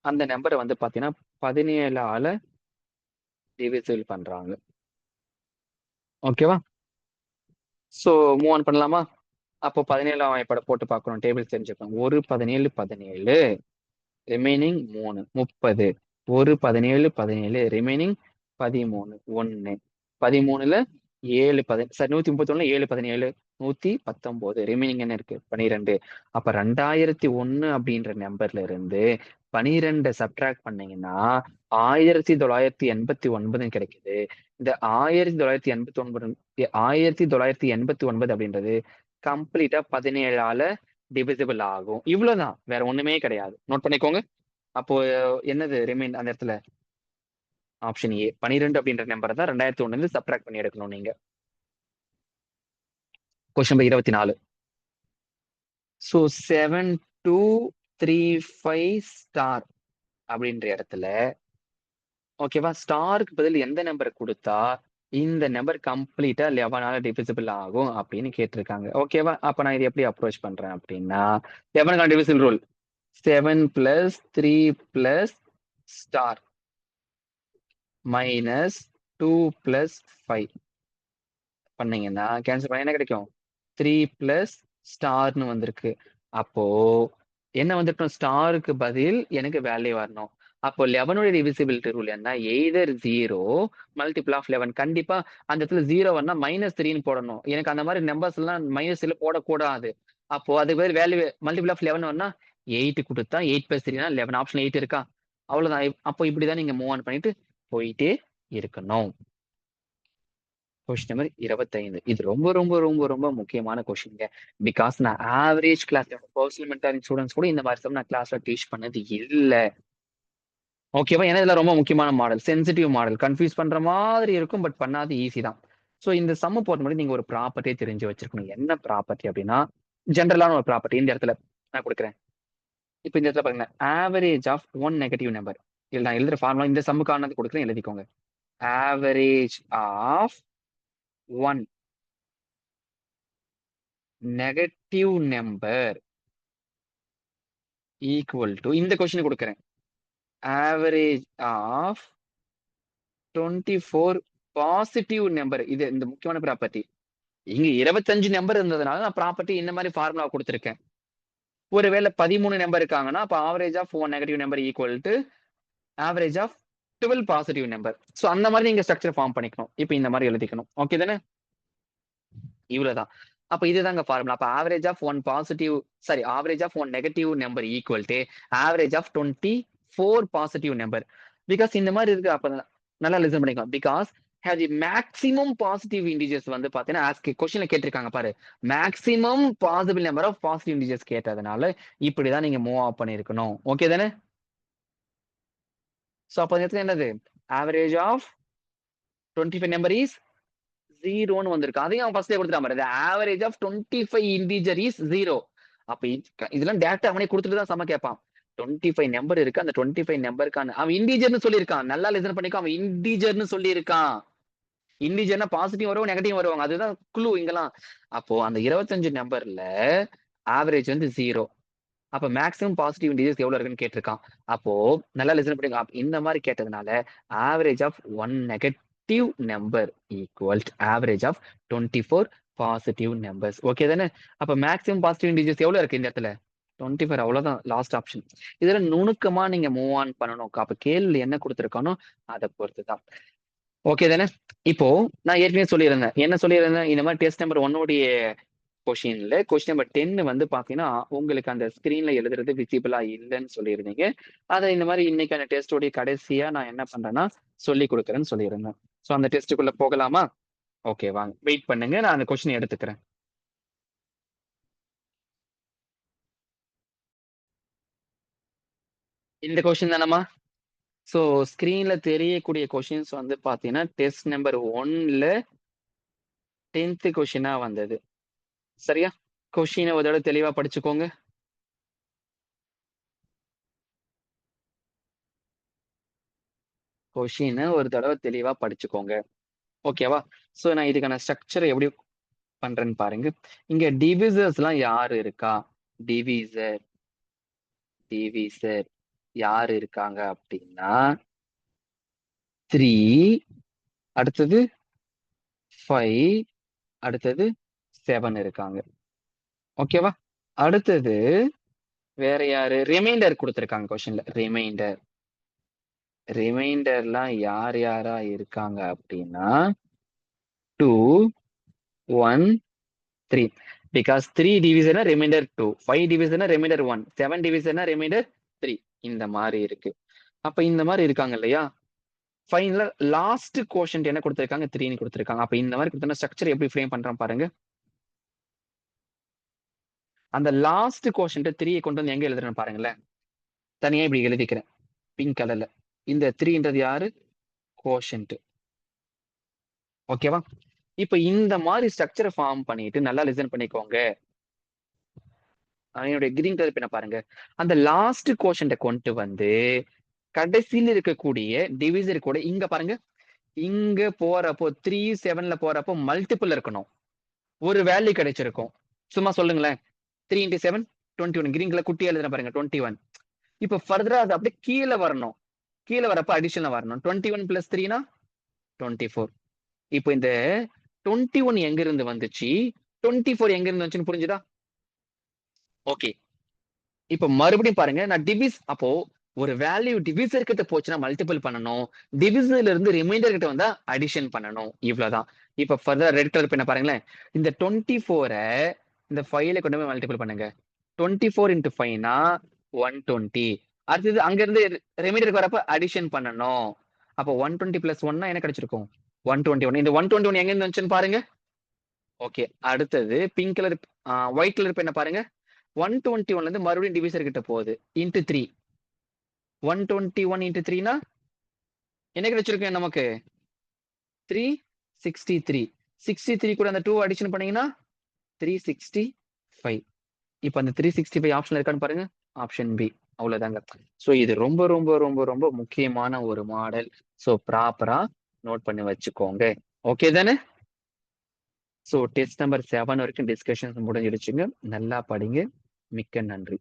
அந்த நம்பர வந்து பார்த்தீங்கன்னா, 17ஆல டிவிசிபிள் பண்றாங்க. ஓகேவா? சோ மூவ் ஆன் பண்ணலாமா? அப்போ 17ஆம் வாய்ப்பாட போட்டு பார்க்கணும். டேபிள் தெரிஞ்சுக்கணும். 1 17 17 ரிமைனிங் 3 30 1 17 17 ரிமைனிங் 13 1 13ல சார் 131 7 17 119 ரிமைனிங் என்ன இருக்கு 12. அப்ப 2001 அப்படின்ற நம்பர்ல இருந்து 12 சப்ட்ராக்ட் பண்ணீங்கன்னா 1989 கிடைக்குது. இந்த 1989 1989 அப்படின்றது கம்ப்ளீட்டா 17ஆல டிவிசிபிள் ஆகும். இவ்வளவுதான், வேற ஒண்ணுமே கிடையாது. நோட் பண்ணிக்கோங்க. அப்போ என்னது ரிமைன் அந்த இடத்துல ஆப்ஷன் ஏ 12 அப்படின்ற நம்பரை தான் 2001 சப்ட்ராக்ட் பண்ணி எடுக்கணும் நீங்க. Question number 24. ஸோ 7235 ஸ்டார் அப்படின்ற இடத்துல ஓகேவா, ஸ்டாருக்கு பதில் எந்த நம்பர் கொடுத்தா இந்த நம்பர் கம்ப்ளீட்டா 11ஆல டிவிசிபிள் ஆகும் அப்படின்னு கேட்டிருக்காங்க. ஓகேவா, அப்ப நான் இது எப்படி அப்ரோச் பண்றேன் அப்படின்னா 11 டிவிசிபிள் ரூல் 7 + 3 + ஸ்டார் -2 + 5 பண்ணீங்கன்னா கேன்சல் பண்ண என்ன கிடைக்கும் 3 + ஸ்டார்னு வந்திருக்கு. அப்போ என்ன வந்துட்டோம், ஸ்டாருக்கு பதில் எனக்கு வேல்யூ வரணும். அப்போ 11 டிவிசிபிலிட்டி ரூல் என்ன, எய்தர் 0 மல்டிபிள் ஆஃப் 11. கண்டிப்பா அந்த இடத்துல 0 வரனா -3ன்னு போடணும். எனக்கு அந்த மாதிரி நம்பர்ஸ் எல்லாம் மைனஸ்ல போடக்கூடாது. அப்போ அதுக்கு பதில் வேல்யூ மல்டிபிள் ஆஃப் 11 வரனா 8 கொடுத்தா 8 + 3 11. ஆப்ஷன் 8 இருக்கா, அவ்வளவுதான். அப்போ இப்படிதான் நீங்க மூவ் ஆன் பண்ணிட்டு போயிட்டே இருக்கணும். Question number 25. இது ரொம்ப ரொம்ப ரொம்ப ரொம்ப முக்கியமான கொஸ்டின்ங்க. பிகாஸ் நான் average class personal mentoring students கூட இந்த மாதிரி நான் கிளாஸ்ல டீச் பண்ணது இல்ல. ஓகேவா, ஏன்னா இதெல்லாம் ரொம்ப முக்கியமான மாடல், சென்சிட்டிவ் மாடல், கன்ஃபியூஸ் பண்ற மாதிரி இருக்கும், பட் பண்ணாது ஈஸி தான். ஸோ இந்த சம்ம போட்ட முன்னாடி நீங்க ஒரு ப்ராப்பர்ட்டியை தெரிஞ்சு வச்சிருக்கணும். என்ன ப்ராப்பர்ட்டி அப்படின்னா ஜென்ரலான ஒரு ப்ராப்பர்ட்டி இந்த இடத்துல நான் கொடுக்குறேன். இப்போ இந்த இடத்துல பாருங்க, average of one negative number. இல்லை நான் எழுதுற ஃபார்முலா இந்த சம்முக்கானது கொடுக்குறேன், எழுதிக்கோங்க. Average of one negative number equal to இந்த கொஸ்டின் கொடுக்குறேன். Average of 24 positive number. இது இந்த முக்கியமான ப்ராப்பர்ட்டி. இங்க 25 நம்பர் இருந்ததுனால நான் ப்ராப்பர்ட்டி இந்த மாதிரி ஃபார்முலா கொடுத்துருக்கேன். ஒருவேளை 13 நம்பர் இருக்காங்கன்னா அப்ப average of 1 negative number equal to average of 12 positive number. So அந்த மாதிரி நீங்க ஸ்ட்ரக்சர் ஃபார்ம் பண்ணிக்கணும். இப்போ இந்த மாதிரி எழுதிக்கணும். ஓகே தானே, இவ்வளவுதான். அப்ப இதுதாங்க ஃபார்முலா. அப்ப average of one positive average of one negative number equal to average of 24 positive number. Because இந்த மாதிரி இருக்கு. அப்ப நல்லா லிசன் பண்ணிக்கலாம். Because have the maximum positive integers வந்து பாத்தீங்கன்னா கொஸ்டின்ல கேட்டிருக்காங்க பாரு, maximum possible number of positive integers கேட்டதுனால இப்படிதான் நீங்க மூவ் ஆஃப் பண்ணிருக்கணும். ஓகே தானே. சோ அப்ப இந்த இடத்துல என்னது, ஆவரேஜ் ஆஃப் 25 நம்பர் இஸ் 0ன்னு வந்திருக்கு. அதையும் அவன் ஃபர்ஸ்ட்ல கொடுத்துட்டான் பாரு, ஆவரேஜ் ஆஃப் 25 இன்டிஜர் இஸ் 0. அப்ப இதெல்லாம் டேரக்டா அவனே கொடுத்துட்டு தான் சம கேட்பான். 25 நம்பர் இருக்கு, அந்த 25 நம்பருக்கான அவன் இன்டிஜர்னு சொல்லியிருக்கான். நல்லா லிசன் பண்ணிக்கோ, அவன் இன்டிஜர்னு சொல்லியிருக்கான். இன்டிஜர்னா பாசிட்டிவ் வருவாங்க, நெகட்டிவ் வருவாங்க, அதுதான் குழு இங்கெல்லாம். அப்போ அந்த 25 நம்பர்ல ஆவரேஜ் வந்து 0. அப்ப மேக்ஸிமம் பாசிட்டிவ் இன்டிஜர்ஸ் எவ்வளவு இருக்குன்னு கேட்டிருக்கான். அப்போ நல்லா லிசன் பண்ணுங்க. இந்த மாதிரி கேட்டதுனால average of one negative number equal average of 24 positive numbers. Okay தானே. அப்ப மேக்ஸிமம் பாசிட்டிவ் இன்டிஜர்ஸ் எவ்வளவு இருக்கு இந்த இடத்துல 24. அவ்வளவுதான் லாஸ்ட் ஆப்ஷன். இதுல நுணுக்கமா நீங்க மூவ் ஆன் பண்ணணும். அப்ப கேள்வி என்ன கொடுத்திருக்கானோ அதை பொறுத்துதான். ஓகே தானே. இப்போ நான் ஏற்கனவே சொல்லியிருந்தேன், என்ன சொல்லியிருந்தேன், இந்த மாதிரி டெஸ்ட் நம்பர் 1 கொஸ்டின்ல கொஸ்டின் நம்பர் 10 வந்து பாத்தீங்கன்னா உங்களுக்கு அந்த ஸ்கிரீன்ல எழுதுறது விசிபிளா இல்லைன்னு சொல்லியிருந்தீங்க. அதை இந்த மாதிரி இன்னைக்கான டெஸ்டோடைய கடைசியா நான் என்ன பண்றேன்னா சொல்லி கொடுக்குறேன்னு சொல்லியிருந்தேன். ஸோ அந்த டெஸ்ட்டுக்குள்ள போகலாமா? ஓகே வாங்க, வெயிட் பண்ணுங்க, நான் அந்த கொஸ்டின் எடுத்துக்கிறேன். இந்த கொஸ்டின் தானம்மா. ஸோ ஸ்கிரீன்ல தெரியக்கூடிய கொஸ்டின்ஸ் வந்து பாத்தீங்கன்னா டெஸ்ட் நம்பர் 1ல 10th கொஸ்டினா வந்தது. சரியா, கொஸ்டினை ஒரு தடவை தெளிவா படிச்சுக்கோங்க. கொஷினை ஒரு தடவை தெளிவா படிச்சுக்கோங்க. ஓகேவா. சோ நான் இதுக்கான ஸ்ட்ரக்சர் எப்படி பண்றேன்னு பாருங்க. இங்க டிவிசர்ஸ் எல்லாம் யாரு இருக்கா, டிவிசர் டிவிசர் யாரு இருக்காங்க அப்படின்னா 3, அடுத்தது 5, அடுத்தது 7 இருக்காங்க. ஓகேவா. அடுத்தது வேற யாரு, ரிமைண்டர் கொடுத்திருக்காங்க கொஸ்டின்ல. ரிமைண்டர்லாம் யார் யாரா இருக்காங்க அப்படின்னா 2 1 3 because 3 division remainder 2, 5 division remainder 1, 7 division remainder 3. இந்த மாதிரி இருக்கு. அப்ப இந்த மாதிரி இருக்காங்க இல்லையா? ஃபைனலா லாஸ்ட் கோஷன்ட் என்ன கொடுத்திருக்காங்க? 3 கொடுத்திருக்காங்க. அப்ப இந்த மாதிரி கொடுத்தா ஸ்ட்ரக்சர் எப்படி ஃப்ரேம் பண்றோம் பாருங்க. அந்த லாஸ்ட் கோஷன்ட் 3 கொண்டு வந்து எங்க எழுதுறேன்னு பாருங்களேன். தனியா இப்படி எழுதிக்கிறேன் பிங்க் கலர்ல. இந்த 3ன்றது யாரு? கோஷன்ட். ஓகேவா? இப்ப இந்த மாதிரி ஸ்ட்ரக்சரை ஃபார்ம் பண்ணிட்டு நல்லா லிசன் பண்ணிக்கோங்க. என்னுடைய கிரீன் கலர் பெண்ணை பாருங்க. அந்த லாஸ்ட் கோஷன்ட கொண்டு வந்து கடைசியில் இருக்கக்கூடிய டிவிசர் கூட இங்க பாருங்க. இங்க போறப்போ 3 7ல போறப்போ மல்டிபிள் இருக்கணும். ஒரு வேல்யூ கிடைச்சிருக்கும். சும்மா சொல்லுங்களேன். 3 into 7 21. கிரீன் கலர் குட்டியா எழுதுன பாருங்க 21. இப்ப ஃபர்தரா அது அப்படியே கீழே வரணும். கீழே வரப்ப அடிஷனல் வரணும். 21 plus 3 24. இப்போ இந்த 21 எங்க இருந்து வந்துச்சு? 24 எங்க இருந்து வந்துச்சுன்னு புரிஞ்சுதா? ஓகே. இப்ப மறுபடியும் பாருங்க. நான் டிவிஸ் அப்போ ஒரு வேல்யூ டிவிசர் கிட்ட போச்சுன்னா மல்டிபிள் பண்ணணும். டிவிசர்ல இருந்து ரிமைண்டர் கிட்ட வந்தா அடிஷன் பண்ணணும். இவ்வளவுதான். இப்ப ஃபர்தர் ரெட் கலர் பெண்ண பாருங்களேன். இந்த 24 இந்த 5ல கொண்டு போய் மல்டிபிள் பண்ணுங்க. 24 into 5 120. அடுத்தது அங்க இருந்து ரிமைண்டருக்கு வரப்ப அடிஷன் பண்ணணும். அப்போ 120 plus 1 என்ன கிடைச்சிருக்கும்? 121. இந்த 121 எங்க இருந்து வந்துச்சுன்னு பாருங்க. ஓகே. அடுத்தது பிங்க் கலர் ஒயிட் கலர் பெண்ண பாருங்க. 121 இருந்து மறுபடியும் டிவிசர் கிட்ட போகுது. into 3. 121 into 3 என்ன கிடைச்சிருக்கும் நமக்கு? 363. 63 கூட அந்த 2 அடிஷன் பண்ணீங்கன்னா 365. இப்ப அந்த 365 ஆப்ஷன்ல இருக்கான்னு பாருங்க. Option B. அவ்வளவுதாங்க. சோ இது ரொம்ப ரொம்ப ரொம்ப ரொம்ப முக்கியமான ஒரு மாடல். சோ ப்ராப்பரா நோட் பண்ணி வச்சுக்கோங்க. ஓகே தானே? சோ டெஸ்ட் நம்பர் 7 வரைக்கும் டிஸ்கஷன்ஸ் முடிஞ்சிடுச்சுங்க. நல்லா படிங்க. மிக்க நன்றி.